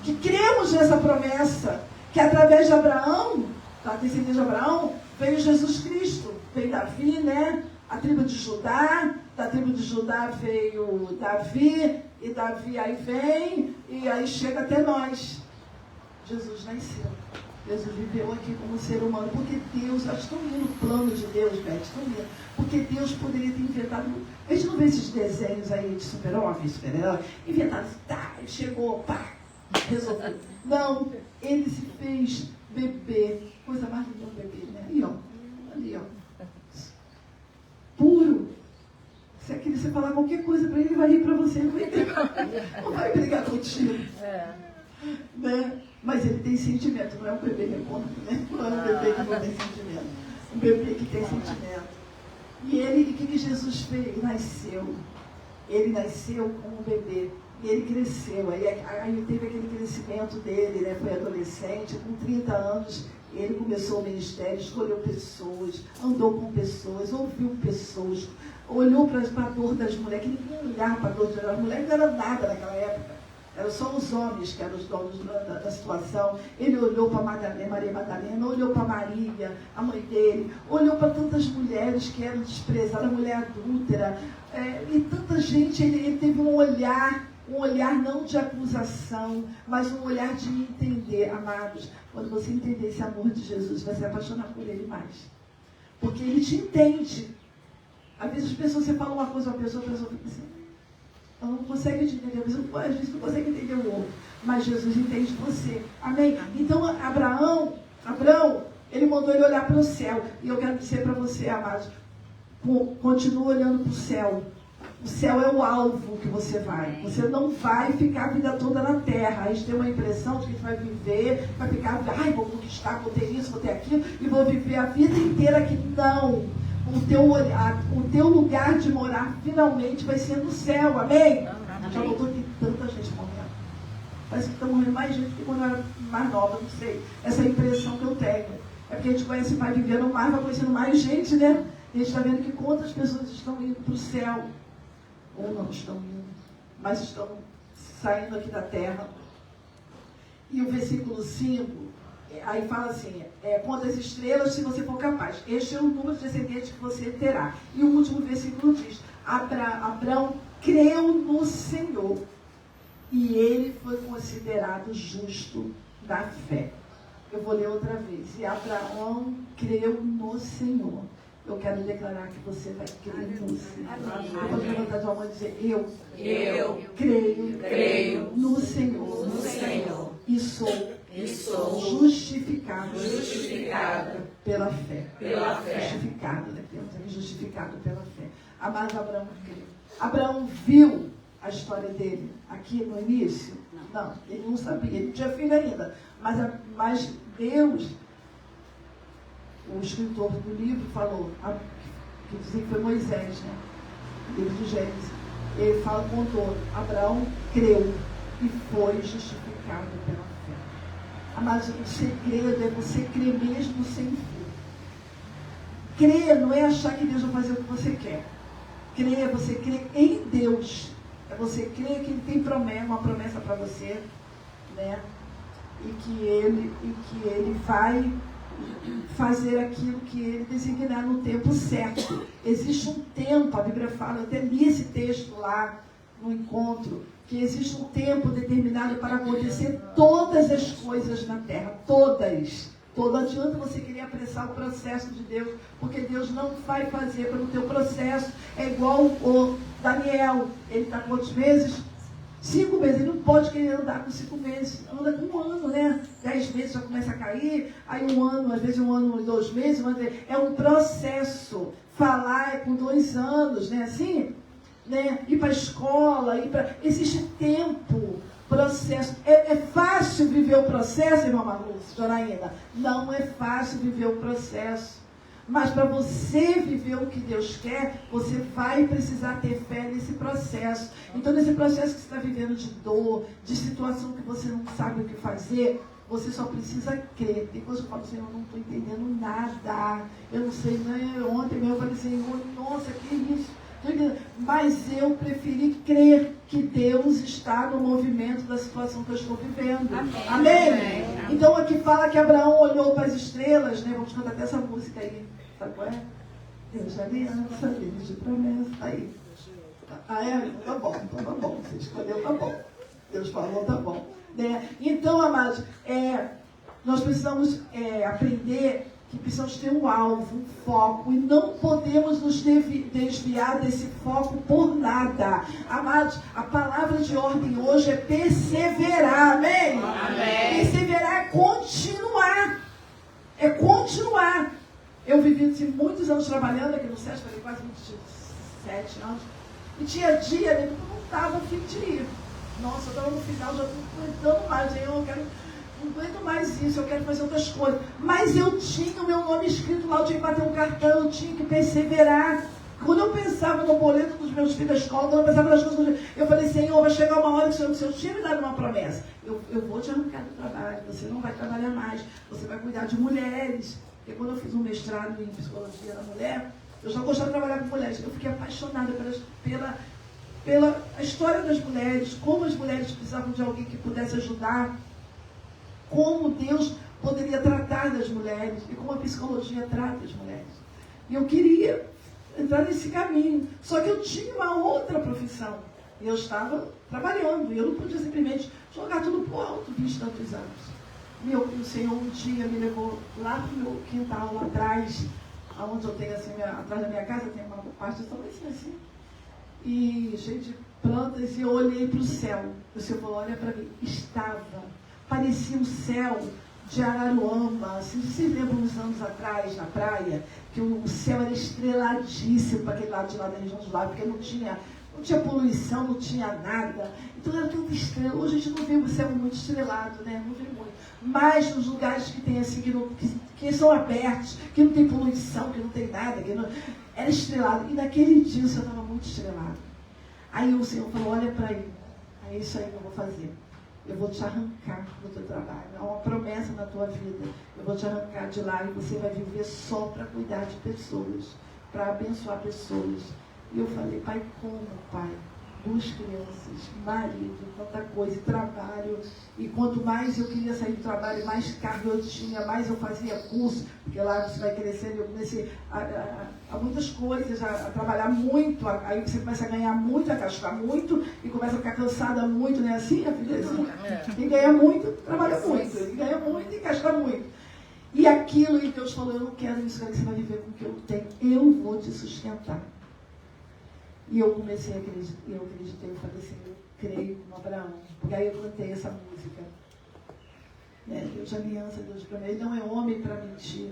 que cremos nessa promessa, que através de Abraão, da descendência de Abraão, veio Jesus Cristo, veio Davi, né? A tribo de Judá, da tribo de Judá veio Davi, e Davi aí vem, e aí chega até nós. Jesus nasceu. Jesus viveu aqui como ser humano, porque Deus, acho tão lindo o plano de Deus, Beth, tão lindo, porque Deus poderia ter inventado, a gente não vê esses desenhos aí de super-homem, super-herói, inventado, tá, chegou, pá, resolveu. Não, ele se fez bebê, coisa mais linda do bebê, né? Ali, ó, puro. Se aquele você falar qualquer coisa para ele vai rir para você, não vai brigar contigo. Né? Mas ele tem sentimento, não é um bebê recôndito, né? Não é um bebê que não tem sentimento. Um bebê que tem sentimento. E ele, o que Jesus fez? Ele nasceu. Ele nasceu como um bebê. E ele cresceu. Aí teve aquele crescimento dele, né? Foi adolescente, com 30 anos. Ele começou o ministério, escolheu pessoas, andou com pessoas, ouviu pessoas, olhou para a dor das mulheres, que ninguém olhava para a dor das mulheres, não era nada naquela época. Eram só os homens que eram os donos da situação. Ele olhou para Maria Madalena, olhou para Maria, a mãe dele, olhou para tantas mulheres que eram desprezadas, a mulher adúltera, e tanta gente. Ele teve um olhar não de acusação, mas um olhar de entender. Amados, quando você entender esse amor de Jesus, vai se apaixonar por ele mais. Porque ele te entende. Às vezes as pessoas, você fala uma coisa a uma pessoa fica assim, ela não consegue te entender, às vezes não consegue entender o outro, mas Jesus entende você. Amém? Então Abraão, ele mandou ele olhar para o céu. E eu quero dizer para você, amados, continua olhando para o céu. O céu é o alvo que você vai. Você não vai ficar a vida toda na terra. A gente tem uma impressão de que a gente vai viver, vai ficar, vou conquistar, vou ter isso, vou ter aquilo, e vou viver a vida inteira aqui. Não. O teu lugar de morar finalmente vai ser no céu. Amém? Já notou que tanta gente morrendo. Parece que está morrendo mais gente que quando eu era mais nova, não sei. Essa é a impressão que eu tenho. É porque a gente conhece, vai vivendo mais, vai conhecendo mais gente, né? E a gente está vendo que quantas pessoas estão indo para o céu. Ou não estão indo, mas estão saindo aqui da terra. E o versículo 5, aí fala assim, conta as estrelas se você for capaz. Este é o número de descendentes que você terá. E o último versículo diz, Abraão creu no Senhor e ele foi considerado justo da fé. Eu vou ler outra vez. E Abraão creu no Senhor. Eu quero declarar que você vai crer no Senhor. Eu vou levantar a mão e dizer, eu creio no Senhor. E sou justificado pela fé. Justificado, né? Temos aqui justificado pela fé. Amado, Abraão creu. Abraão viu a história dele aqui no início? Não, ele não sabia, ele não tinha filho ainda. Mas Deus, o escritor do livro falou, que dizia que foi Moisés, né? O livro de Gênesis. Ele contou, Abraão creu e foi justificado pela fé. Mas o segredo é você crer mesmo sem fé. Crer não é achar que Deus vai fazer o que você quer. Crer é você crer em Deus. É você crer que Ele tem uma promessa para você, né? E que Ele vai fazer aquilo que Ele designar no tempo certo. Existe um tempo, a Bíblia fala, eu até li esse texto lá no encontro, que existe um tempo determinado para acontecer todas as coisas na terra, todas. Não adianta você querer apressar o processo de Deus, porque Deus não vai fazer pelo teu processo. É igual o Daniel, ele está quantos meses? 5 meses, ele não pode querer andar com 5 meses, anda com 1 ano, né? 10 meses já começa a cair, aí 1 ano, às vezes 1 ano e 2 meses, é um processo. Falar é com 2 anos, né? Assim, né? Ir para a escola, existe tempo, processo. É fácil viver o processo, irmã Marlúcia, Jonaína? Não é fácil viver o processo. Mas para você viver o que Deus quer, você vai precisar ter fé nesse processo. Então, nesse processo que você está vivendo de dor, de situação que você não sabe o que fazer, você só precisa crer. Tem coisa que eu falo assim, eu não estou entendendo nada. Eu não sei, né? Ontem mesmo eu falei assim, nossa, que isso? Mas eu preferi crer que Deus está no movimento da situação que eu estou vivendo. Amém? Então aqui fala que Abraão olhou para as estrelas, né? Vamos cantar até essa música aí. Sabe qual é? Deus de aliança, Deus de promessa. Aí. Tá bom. Você escolheu, tá bom. Deus falou, tá bom. Né? Então, amados, nós precisamos aprender que precisamos ter um alvo, um foco, e não podemos nos desviar desse foco por nada. Amados, a palavra de ordem hoje é perseverar, amém? Amém. Perseverar é continuar. É continuar. Eu vivi muitos anos trabalhando aqui no SESC, falei quase 27 anos, e tinha dia que eu não estava a fim de ir. Nossa, eu estava no final, já estou aguentando mais, não aguento mais isso, eu quero fazer outras coisas. Mas eu tinha o meu nome escrito lá, eu tinha que bater um cartão, eu tinha que perseverar. Quando eu pensava no boleto dos meus filhos da escola, quando eu pensava nas coisas, eu falei, Senhor, vai chegar uma hora que o Senhor tinha me dado uma promessa. Eu vou te arrancar do trabalho, você não vai trabalhar mais, você vai cuidar de mulheres. Porque quando eu fiz um mestrado em psicologia da mulher, eu já gostava de trabalhar com mulheres. Eu fiquei apaixonada pela história das mulheres, como as mulheres precisavam de alguém que pudesse ajudar, como Deus poderia tratar das mulheres e como a psicologia trata as mulheres. E eu queria entrar nesse caminho. Só que eu tinha uma outra profissão. E eu estava trabalhando. E eu não podia simplesmente jogar tudo para o alto 20 e tantos anos. O Senhor um dia me levou lá para o meu quintal, lá atrás, onde eu tenho assim, atrás da minha casa, tem uma parte assim, e cheio de plantas, e eu olhei para o céu. O Senhor falou, olha para mim, parecia um céu de Araruama, assim, vocês lembram uns anos atrás, na praia, que o céu era estreladíssimo para aquele lado de lá da região de lá, porque não tinha poluição, não tinha nada, então era tudo estrela. Hoje a gente não vê o céu muito estrelado, né? Não vê muito. Mas nos lugares que tem assim, que são abertos, que não tem poluição, que não tem nada, era estrelado. E naquele dia o céu estava muito estrelado. Aí o Senhor falou, olha para ele, é isso aí que eu vou fazer. Eu vou te arrancar do teu trabalho. Há uma promessa na tua vida. Eu vou te arrancar de lá e você vai viver só para cuidar de pessoas, para abençoar pessoas. E eu falei, pai, como, pai? 2 crianças, marido, tanta coisa, trabalho. E quanto mais eu queria sair do trabalho, mais cargo eu tinha, mais eu fazia curso, porque lá você vai crescendo. Eu comecei a muitas coisas, a trabalhar muito. Aí você começa a ganhar muito, a gastar muito, e começa a ficar cansada muito, né? Assim, a filha assim. Quem ganha muito, trabalha muito. Quem ganha muito e gasta muito. E aquilo, e Deus falou, eu não quero isso, quero que você vai viver com o que eu tenho. Eu vou te sustentar. E eu comecei a acreditar, eu falei assim, eu creio como Abraão. Porque aí eu cantei essa música. Deus de aliança, Deus de promessa. Ele não é homem para mentir.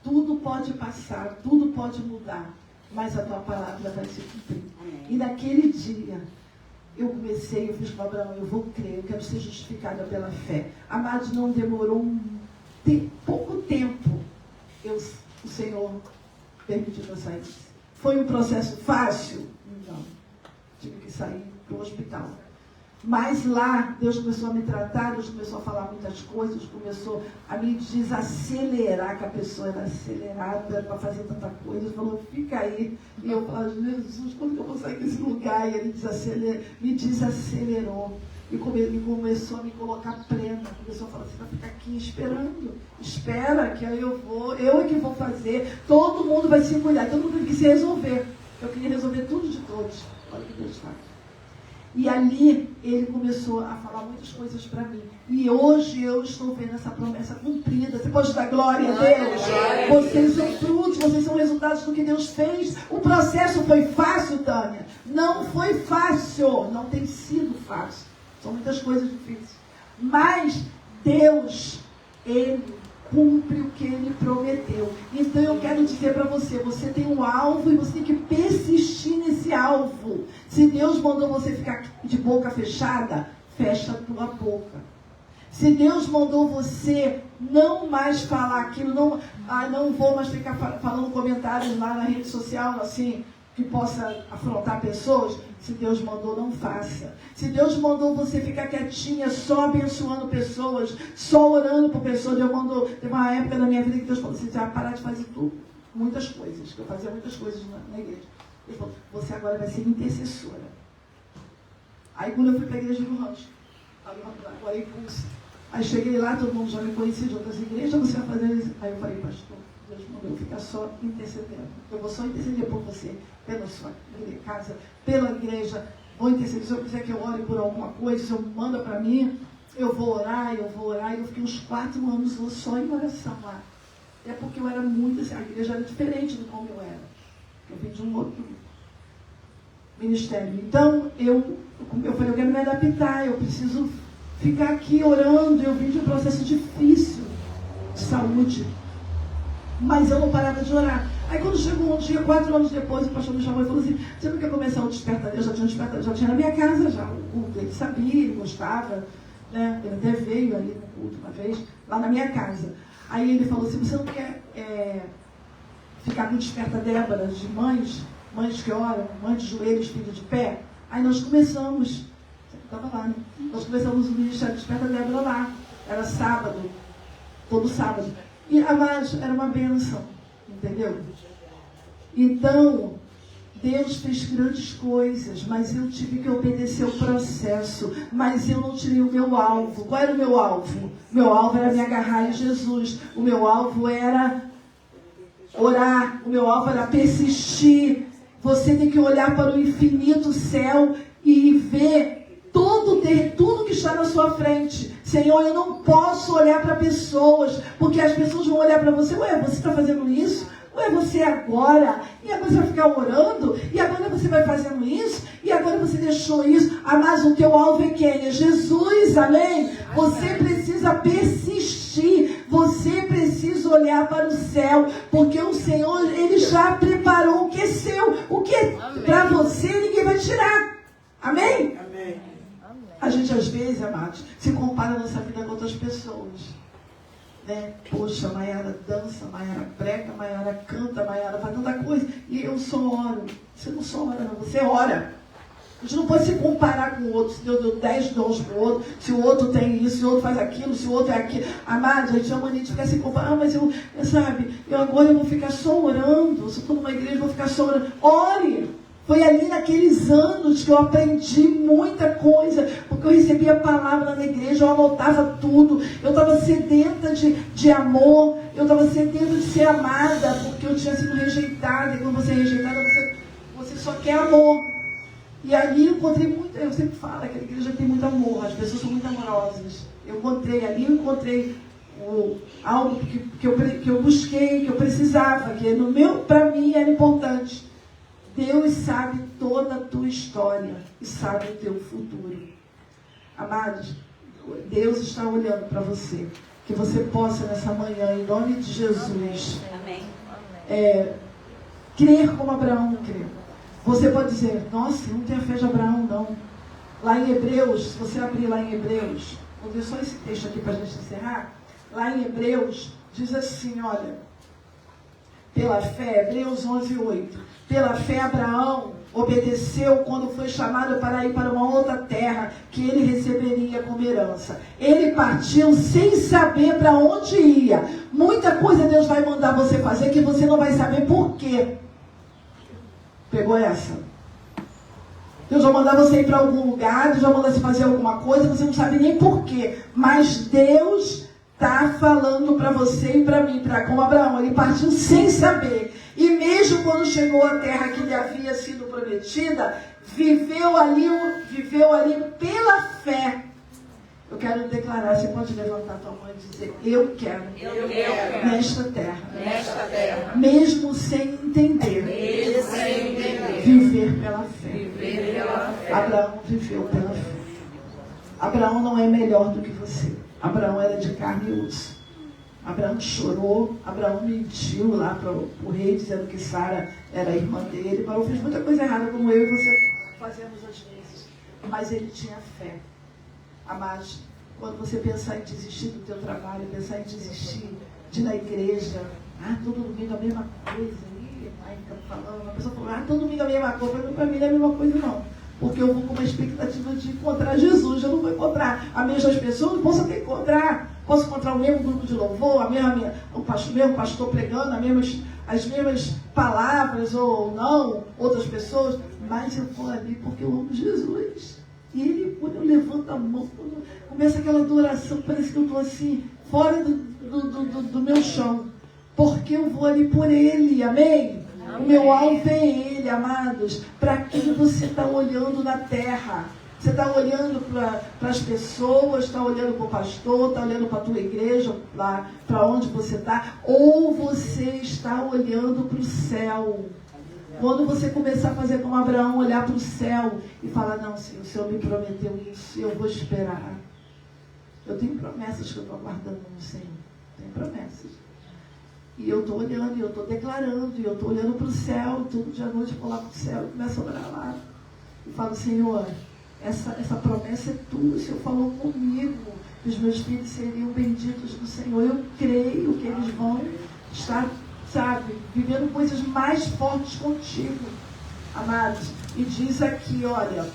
Tudo pode passar, tudo pode mudar, mas a tua palavra vai se cumprir. E naquele dia, eu fiz com Abraão, eu vou crer, eu quero ser justificada pela fé. Amados, não demorou pouco tempo, o Senhor permitiu que eu saísse. Foi um processo fácil? Não. Tive que sair para o hospital. Mas lá, Deus começou a me tratar, Deus começou a falar muitas coisas, começou a me desacelerar, que a pessoa era acelerada para fazer tanta coisa. Ele falou, fica aí. E eu falava, Jesus, quando eu vou sair desse lugar? E ele me desacelerou. E começou a me colocar plena. Começou a falar, você vai ficar aqui esperando. Espera, que aí eu é que vou fazer. Todo mundo vai se cuidar, todo mundo tem que se resolver. Eu queria resolver tudo de todos. Olha o que Deus faz. E ali ele começou a falar muitas coisas para mim. E hoje eu estou vendo essa promessa cumprida. Você pode dar glória a Deus? Vocês são frutos, vocês são resultados do que Deus fez. O processo foi fácil, Tânia? Não foi fácil. Não tem sido fácil. São muitas coisas difíceis. Mas Deus, Ele cumpre o que Ele prometeu. Então eu quero dizer para você, você tem um alvo e você tem que persistir nesse alvo. Se Deus mandou você ficar de boca fechada, fecha a tua boca. Se Deus mandou você não mais falar aquilo, não vou mais ficar falando comentários lá na rede social, assim, que possa afrontar pessoas, se Deus mandou, não faça. Se Deus mandou você ficar quietinha, só abençoando pessoas, só orando por pessoas, teve uma época da minha vida que Deus falou, você vai parar de fazer tudo, muitas coisas, que eu fazia muitas coisas na igreja. Ele falou, você agora vai ser intercessora. Aí quando eu fui para a igreja do Rancho, agora Impulso, aí cheguei lá, todo mundo já me conhecia de outras igrejas, você vai fazer isso? Aí eu falei, pastor, Deus mandou ficar só intercedendo. Eu vou só interceder por você, pela sua casa, pela igreja. Vou interceder. Se eu quiser que eu ore por alguma coisa, se eu manda para mim, eu vou orar. E eu fiquei uns 4 anos só em oração lá. É porque eu era muito assim, a igreja era diferente do como eu era. Eu vim de um outro ministério. Então, eu falei, eu quero me adaptar, eu preciso ficar aqui orando. Eu vim de um processo difícil de saúde. Mas eu não parava de orar. Aí quando chegou um dia, 4 anos depois, o pastor me chamou e falou assim, você não quer começar o despertador? Eu já tinha um despertador, já tinha na minha casa, já o culto, ele sabia, ele gostava, né? Ele até veio ali no culto uma vez, lá na minha casa. Aí ele falou assim, você não quer ficar no Desperta Débora de mães que oram, mães de joelhos, filhos de pé? Aí nós começamos, estava lá, né? Nós começamos o ministério Desperta Débora lá, era sábado, todo sábado. E era uma bênção, entendeu? Então, Deus fez grandes coisas, mas eu tive que obedecer o processo. Mas eu não tirei o meu alvo. Qual era o meu alvo? Meu alvo era me agarrar em Jesus. O meu alvo era orar. O meu alvo era persistir. Você tem que olhar para o infinito céu e ver tudo que está na sua frente. Senhor, eu não posso olhar para pessoas, porque as pessoas vão olhar para você. Ué, você está fazendo isso? Ué, você agora? E agora você vai ficar orando? E agora você vai fazendo isso? E agora você deixou isso? Ah, mas o teu alvo é quem? É Jesus, amém? Você precisa persistir. Você precisa olhar para o céu, porque o Senhor, Ele já preparou o que é seu. O que é para você, ninguém vai tirar. Amém? Amém. A gente, às vezes, amados, se compara a nossa vida com outras pessoas. Né? Poxa, Maiara dança, Maiara prega, Maiara canta, Maiara faz tanta coisa. E eu só oro. Você não só ora, não. Você ora. A gente não pode se comparar com o outro. Se Deus deu 10 dons para o outro, se o outro tem isso, se o outro faz aquilo, se o outro é aquilo. Amados, a gente é uma mania de ficar se comparando. Ah, mas agora eu vou ficar só orando. Se eu estou numa igreja, eu vou ficar só orando. Ore. Foi ali naqueles anos que eu aprendi muita coisa, porque eu recebia a palavra na igreja, eu anotava tudo, eu estava sedenta de amor, eu estava sedenta de ser amada, porque eu tinha sido rejeitada, e quando você é rejeitada, você só quer amor. E ali eu encontrei muito, eu sempre falo, aquela igreja tem muito amor, as pessoas são muito amorosas. Eu encontrei algo que eu busquei, que eu precisava, que para mim era importante. Deus sabe toda a tua história e sabe o teu futuro. Amados, Deus está olhando para você. Que você possa nessa manhã, em nome de Jesus, Amém. Crer como Abraão creu. Você pode dizer, nossa, eu não tenho a fé de Abraão, não. Lá em Hebreus, se você abrir lá em Hebreus, vou ver só esse texto aqui para a gente encerrar. Lá em Hebreus, diz assim, olha, pela fé, Hebreus 11:8, pela fé Abraão obedeceu quando foi chamado para ir para uma outra terra que ele receberia como herança. Ele partiu sem saber para onde ia. Muita coisa Deus vai mandar você fazer que você não vai saber por quê. Pegou essa? Deus vai mandar você ir para algum lugar, Deus vai mandar você fazer alguma coisa, você não sabe nem por quê. Mas Deus está falando para você e para mim, como Abraão, ele partiu sem saber. E mesmo quando chegou à terra que lhe havia sido prometida, viveu ali pela fé. Eu quero declarar, você pode levantar a tua mão e dizer, eu quero. Nesta terra. Mesmo sem entender. Viver pela fé. Abraão viveu pela fé. Abraão não é melhor do que você. Abraão era de carne e osso. Abraão chorou, Abraão mentiu lá para o rei, dizendo que Sara era a irmã dele. Abraão fez muita coisa errada, como eu e você fazemos às vezes. Mas ele tinha fé. Amados, quando você pensar em desistir do teu trabalho, pensar em desistir de ir na igreja, todo domingo a mesma coisa, aí fica falando, uma pessoa falou, todo domingo a mesma coisa, para mim não é a mesma coisa não. Porque eu vou com uma expectativa de encontrar Jesus, eu não vou encontrar as mesmas pessoas, eu posso até encontrar. Posso encontrar o mesmo grupo de louvor, o mesmo pastor pregando, as mesmas palavras ou não, outras pessoas, mas eu vou ali porque eu amo Jesus. E ele, quando eu levanto a mão, quando começa aquela adoração, parece que eu estou assim, fora do meu chão. Porque eu vou ali por ele, amém? O meu alvo é ele, amados. Para quem você está olhando na terra? Você está olhando para as pessoas, está olhando para o pastor, está olhando para a tua igreja, para onde você está, ou você está olhando para o céu. Quando você começar a fazer como Abraão, olhar para o céu e falar, não, Senhor, o Senhor me prometeu isso, eu vou esperar. Eu tenho promessas que eu estou aguardando no Senhor. Tenho promessas. E eu estou olhando, e eu estou declarando, e eu estou olhando para o céu, todo dia à noite eu vou lá para o céu e começo a orar lá. E falo, Senhor, essa promessa é tua, o Senhor falou comigo, que os meus filhos seriam benditos do Senhor. Eu creio que eles vão estar, vivendo coisas mais fortes contigo, amados. E diz aqui, olha,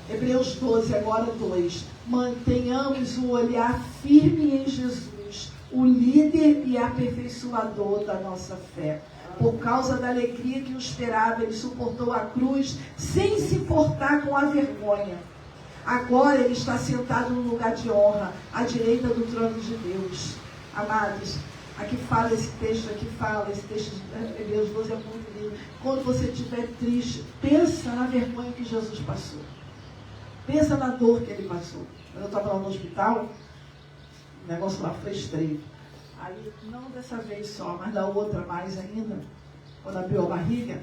Hebreus 12, agora 2, mantenhamos o olhar firme em Jesus, o líder e aperfeiçoador da nossa fé. Por causa da alegria que o esperava, ele suportou a cruz sem se importar com a vergonha. Agora ele está sentado no lugar de honra, à direita do trono de Deus. Amados, esse texto de Hebreus 12 é muito lindo. Quando você estiver triste, pensa na vergonha que Jesus passou. Pensa na dor que ele passou. Quando eu estava lá no hospital, o negócio lá foi estreito. Aí, não dessa vez só, mas da outra mais ainda, quando abriu a barriga,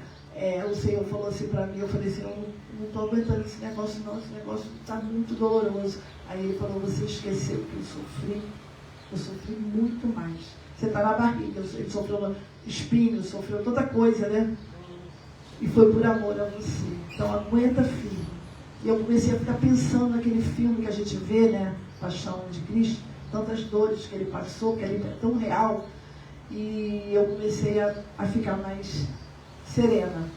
o Senhor falou assim para mim, eu falei assim, eu não estou aguentando esse negócio não, esse negócio está muito doloroso. Aí ele falou, você esqueceu que eu sofri muito mais. Você está na barriga, ele sofreu espinho, sofreu toda coisa, né? E foi por amor a você. Então aguenta firme. E eu comecei a ficar pensando naquele filme que a gente vê, né? Paixão de Cristo. Tantas dores que ele passou, que ele é tão real. E eu comecei a ficar mais serena.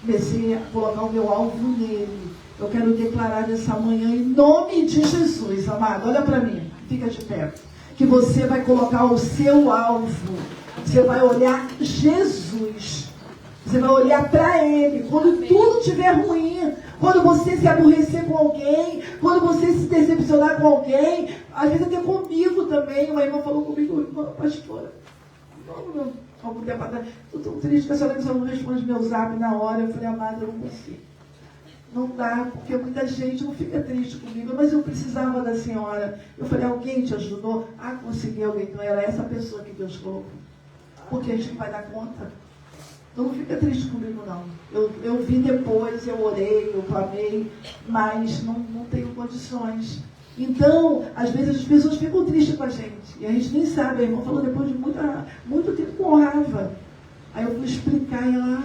Comecei a colocar o meu alvo nele. Eu quero declarar nessa manhã, em nome de Jesus, amado, olha para mim, fica de pé. Que você vai colocar o seu alvo. Você vai olhar Jesus. Você vai olhar para Ele. Quando tudo estiver ruim, quando você se aborrecer com alguém, quando você se decepcionar com alguém, às vezes até comigo também. Uma irmã falou comigo, irmã, pastora, não, algum tempo atrás, estou tão triste que a senhora não responde meu zap na hora. Eu falei, amada, eu não consigo. Não dá, porque muita gente não fica triste comigo, mas eu precisava da senhora. Eu falei, alguém te ajudou? Ah, consegui alguém. Então era essa pessoa que Deus colocou. Porque a gente não vai dar conta. Então não fica triste comigo, não. Eu vi depois, eu orei, eu clamei, mas não tenho condições. Então, às vezes as pessoas ficam tristes com a gente. E a gente nem sabe. A irmã falou depois de muito tempo com raiva. Aí eu fui explicar e ela,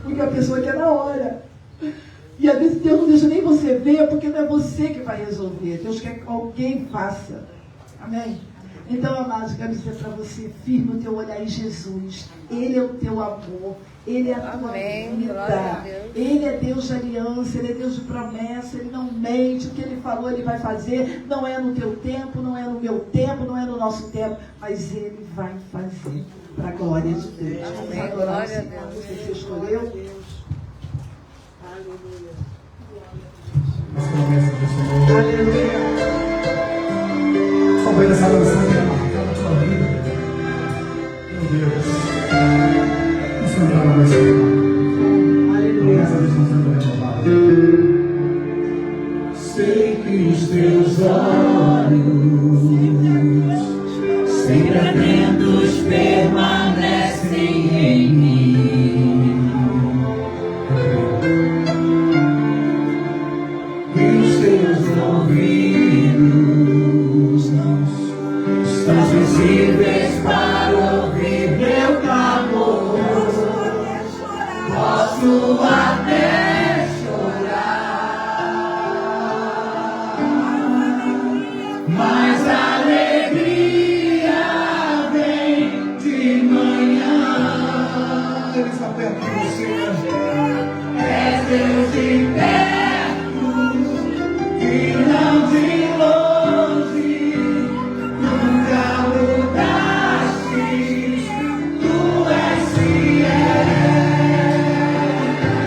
porque a pessoa quer na hora. E às vezes Deus não deixa nem você ver, porque não é você que vai resolver. Deus quer que alguém faça. Amém? Então, amados, quero dizer para você, firme o teu olhar em Jesus. Ele é o teu amor. Ele é a tua vida. Ele é Deus de aliança, Ele é Deus de promessa. Ele não mente. O que Ele falou, Ele vai fazer. Não é no teu tempo, não é no meu tempo, não é no nosso tempo. Mas Ele vai fazer para a glória de Deus. Vamos adorar o Senhor. Você escolheu? Aleluia. As promessas do Senhor. Aleluia. Talvez essa canção tenha marcado a tua vida. Meu Deus. Vamos cantar uma vez. Aleluia. Essa vez não sendo renovada. Sei que os teus olhos sempre atentos permanecem em mim. e os teus ouvidos Estão sensíveis para ouvir meu clamor. Posso até chorar, mas a alegria vem de manhã. Ele está perto de você. És Deus de perto e não de longe. Nunca mudaste, tu és fiel.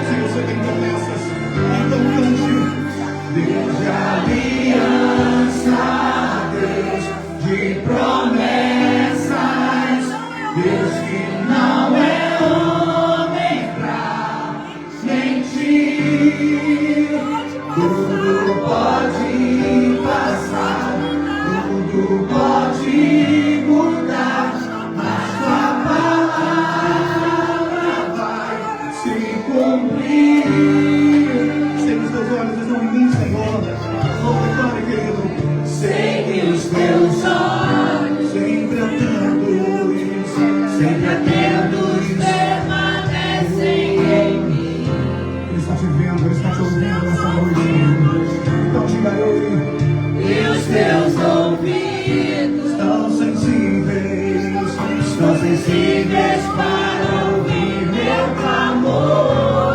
Se você tem promessas, então cante. Deus de aliança, Deus de promessas, Deus que não é homem pra mentir. Tudo pode passar, tudo pode mudar, mas tua palavra vai se cumprir. Estende os teus olhos, estão em mim, Senhor. Oh, declare, querido. Sei que os teus olhos Sempre atentos. sempre atentos permanecem em mim. Ele está te vendo, Ele está te ouvindo nessa noite. Então diga a Ele. E os teus ouvidos Estão estão sensíveis para ouvir meu clamor.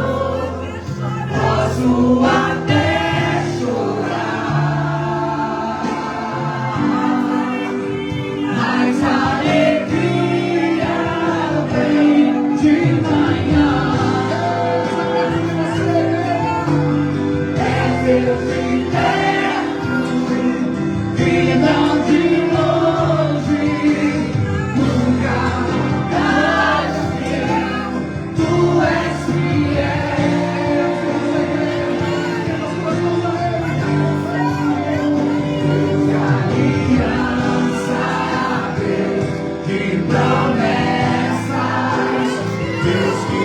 Posso até chorar, mas a alegria vem de manhã. É Deus de perto e não de longe. Nunca mudaste, tu és fiel. Deus de aliança, Deus de promessas, Deus que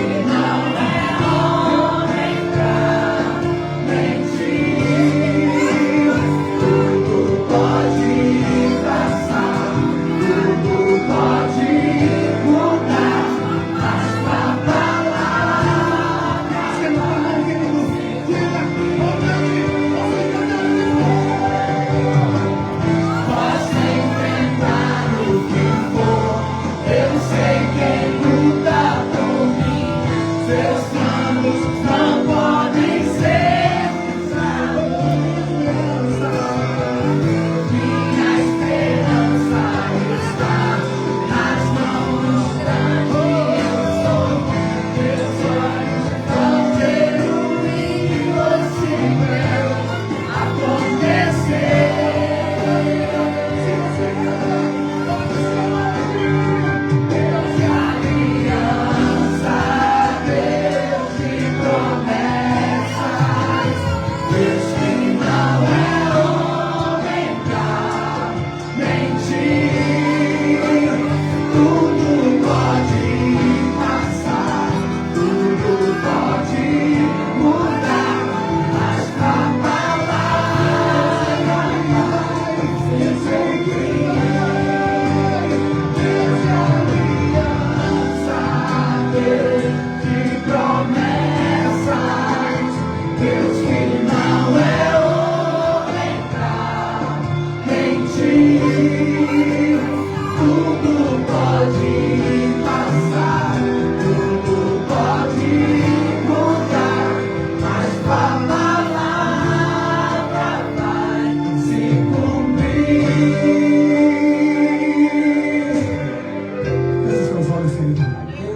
querido.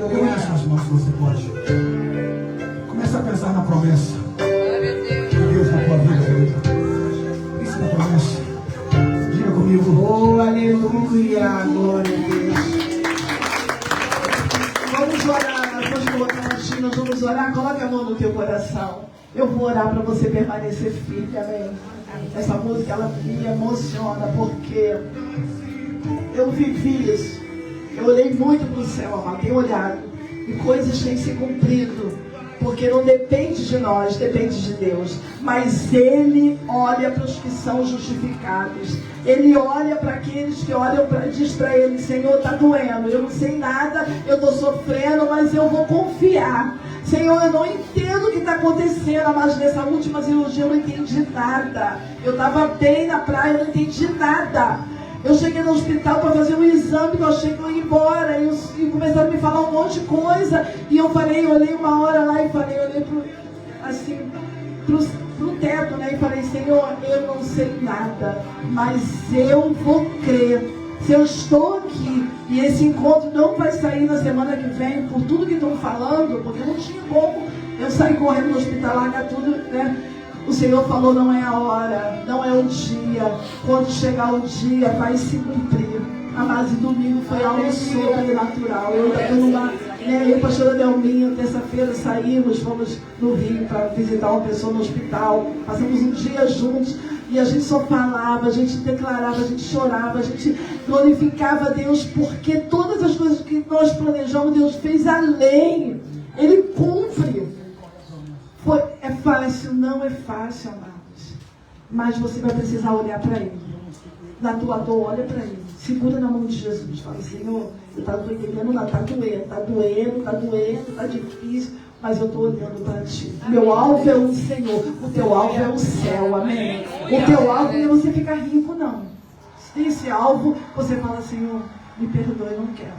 Eu uno suas mãos se você pode. Comece a pensar na promessa de Deus na tua vida, querido. Pense na promessa. Diga comigo. Oh, aleluia, glória a Deus. Vamos orar, nós vamos colocar a mãozinha, nós vamos orar, coloca a mão no teu coração. Eu vou orar para você permanecer firme, amém? Essa música, ela me emociona, porque eu vivi isso. Eu olhei muito para o céu, amado, tenho olhado, e coisas têm se cumprido, porque não depende de nós, depende de Deus. Mas Ele olha para os que são justificados. Ele olha para aqueles que olham diz para Ele: Senhor, está doendo, eu não sei nada, eu estou sofrendo, mas eu vou confiar. Senhor, eu não entendo o que está acontecendo, mas nessa última cirurgia eu não entendi nada. Eu estava bem na praia, eu não entendi nada. Eu cheguei no hospital para fazer um exame, que eu achei que eu ia embora, e começaram a me falar um monte de coisa, e eu falei, eu olhei uma hora lá e falei, olhei pro teto, né, e falei: Senhor, eu não sei nada, mas eu vou crer. Se eu estou aqui, e esse encontro não vai sair na semana que vem, por tudo que estão falando, porque não tinha como eu sair correndo no hospital, largar tudo, né? O Senhor falou: não é a hora, não é o dia. Quando chegar o dia, vai se cumprir. Mas domingo foi algo sobrenatural. Eu estou numa, né, eu e a pastora Delminha, terça-feira saímos, fomos no Rio para visitar uma pessoa no hospital. Passamos um dia juntos e a gente só falava, a gente declarava, a gente chorava, a gente glorificava a Deus, porque todas as coisas que nós planejamos, Deus fez além. Ele cumpre. É fácil? Não é fácil, amados. Mas você vai precisar olhar para Ele. Na tua dor, olha para Ele. Segura na mão de Jesus. Fala: Senhor, eu estou entendendo lá, está doendo, está difícil, mas eu estou olhando para Ti. Meu alvo é o Senhor, o teu alvo é o céu, amém? O teu alvo não é você ficar rico, não. Se tem esse alvo, você fala: Senhor, me perdoe, eu não quero.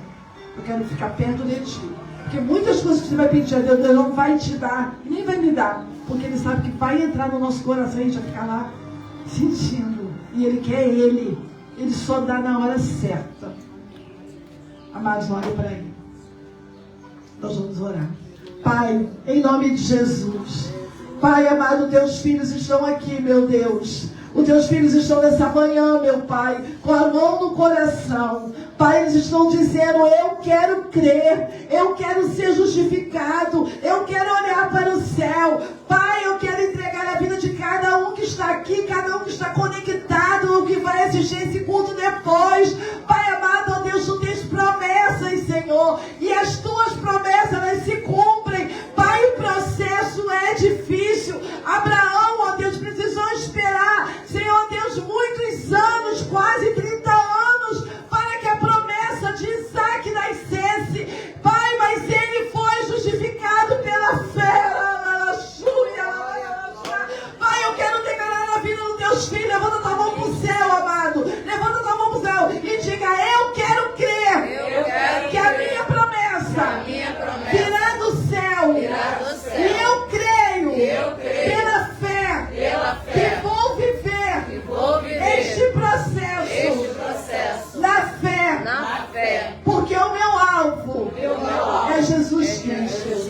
Eu quero ficar perto de Ti. Porque muitas coisas que você vai pedir a Deus, Deus não vai te dar, nem vai me dar. Porque Ele sabe que vai entrar no nosso coração e a gente vai ficar lá sentindo. E Ele quer Ele. Ele só dá na hora certa. Amados, olha para Ele. Nós vamos orar. Pai, em nome de Jesus. Pai amado, teus filhos estão aqui, meu Deus. Os teus filhos estão nessa manhã, meu Pai, com a mão no coração. Pai, eles estão dizendo: eu quero crer, eu quero ser justificado, eu quero olhar para o céu. Pai, eu quero entregar a vida de cada um que está aqui, cada um que está conectado, ou que vai assistir esse culto depois. Pai amado, ó Deus, tu tens promessas, Senhor, e as tuas promessas, elas se cumprem. Pai, o processo é difícil. Abraão, ó Deus, precisou esperar, Senhor Deus, muitos anos, quase 30 anos, para que a promessa de Isaac nascesse. Pai, mas ele foi justificado pela fé. Pai, eu quero declarar a vida dos teus filhos. Levanta tua mão para o céu, amado. Levanta tua mão para o céu e diga: eu quero crer que a minha promessa virá do céu. E eu creio pela fé que vou viver este processo na fé. Porque o meu alvo é Jesus Cristo.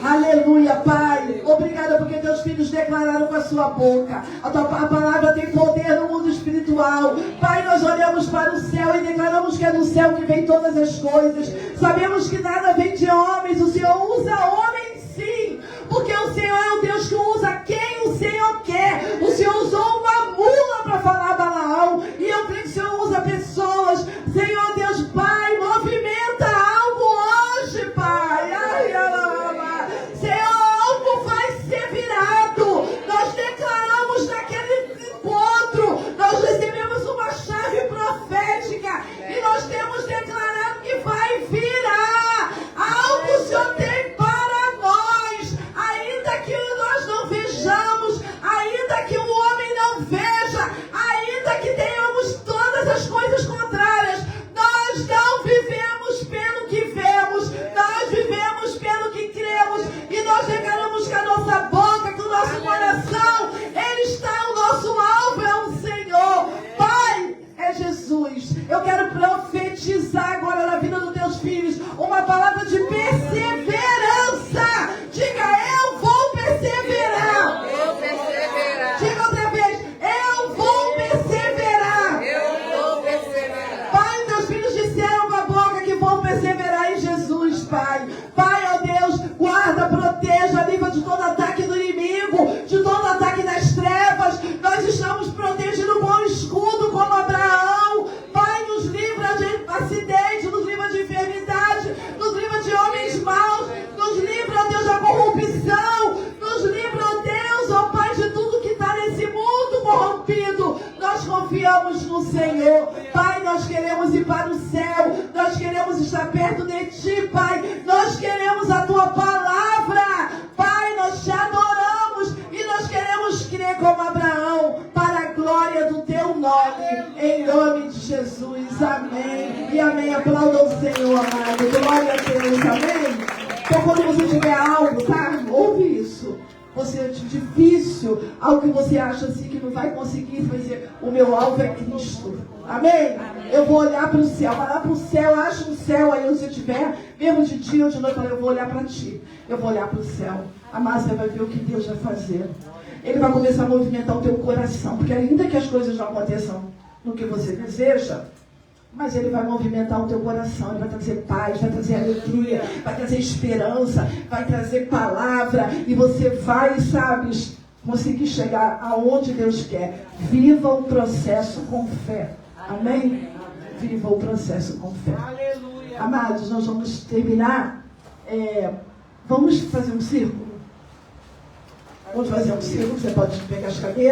Aleluia, Pai. Obrigada porque teus filhos declararam com a sua boca. A palavra tem poder no mundo espiritual. Pai, nós olhamos para o céu e declaramos que é do céu que vem todas as coisas. Sabemos que nada vem de homens. O Senhor usa homens, sim. Porque o Senhor é o Deus que usa quem o Senhor quer. O Senhor usou uma mula para falar Balaão. E eu creio que o Senhor usa pessoas. Senhor Deus, Pai, movimenta algo hoje, Pai. Senhor, algo vai ser virado. Nós declaramos naquele encontro. Nós recebemos uma chave profética. E nós temos declarado que vai virar. Algo o Senhor tem para palavra de perseverança. Diga, eu vou perseverar. Eu perseverar. Diga outra vez, eu vou perseverar. Eu vou perseverar. Pai, teus filhos disseram com a boca que vão perseverar em Jesus, Pai. Pai, ó Deus, guarda, proteja, livra de todo ataque do inimigo, de todo ataque das trevas. Nós estamos protegidos com o escudo, como Abraão. Pai, nos livra de acidente, nos livra de enfermidade, nos livra de homens maus, nos livra, ó Deus, da corrupção, nos livra, ó Deus, ó Pai, de tudo que está nesse mundo corrompido. Nós confiamos no Senhor. Pai, nós queremos ir para o céu, nós queremos estar perto de Ti, Pai. Nós queremos a Tua palavra. Pai, nós Te adoramos e nós queremos crer como Abraão, para a glória do Teu nome, em nome de Jesus. Amém e amém. Aplauda o Senhor, amado. Glória a Deus. Amém. Então, quando você tiver algo, tá? Ouve isso. Você é difícil, algo que você acha assim que não vai conseguir, você vai dizer, o meu alvo é Cristo. Amém? Eu vou olhar para o céu, vai lá para o céu, acha um céu aí onde você estiver, mesmo de dia ou de noite, eu vou olhar para Ti. Eu vou olhar para o céu. Amado, você vai ver o que Deus vai fazer. Ele vai começar a movimentar o teu coração, porque ainda que as coisas não aconteçam no que você deseja, mas Ele vai movimentar o teu coração, Ele vai trazer paz, vai trazer alegria, vai trazer esperança, vai trazer palavra, e você vai, sabe, conseguir chegar aonde Deus quer. Viva o processo com fé. Amém? Viva o processo com fé. Aleluia. Amados, nós vamos terminar. Vamos fazer um círculo? Vamos fazer um círculo, você pode pegar as cadeiras.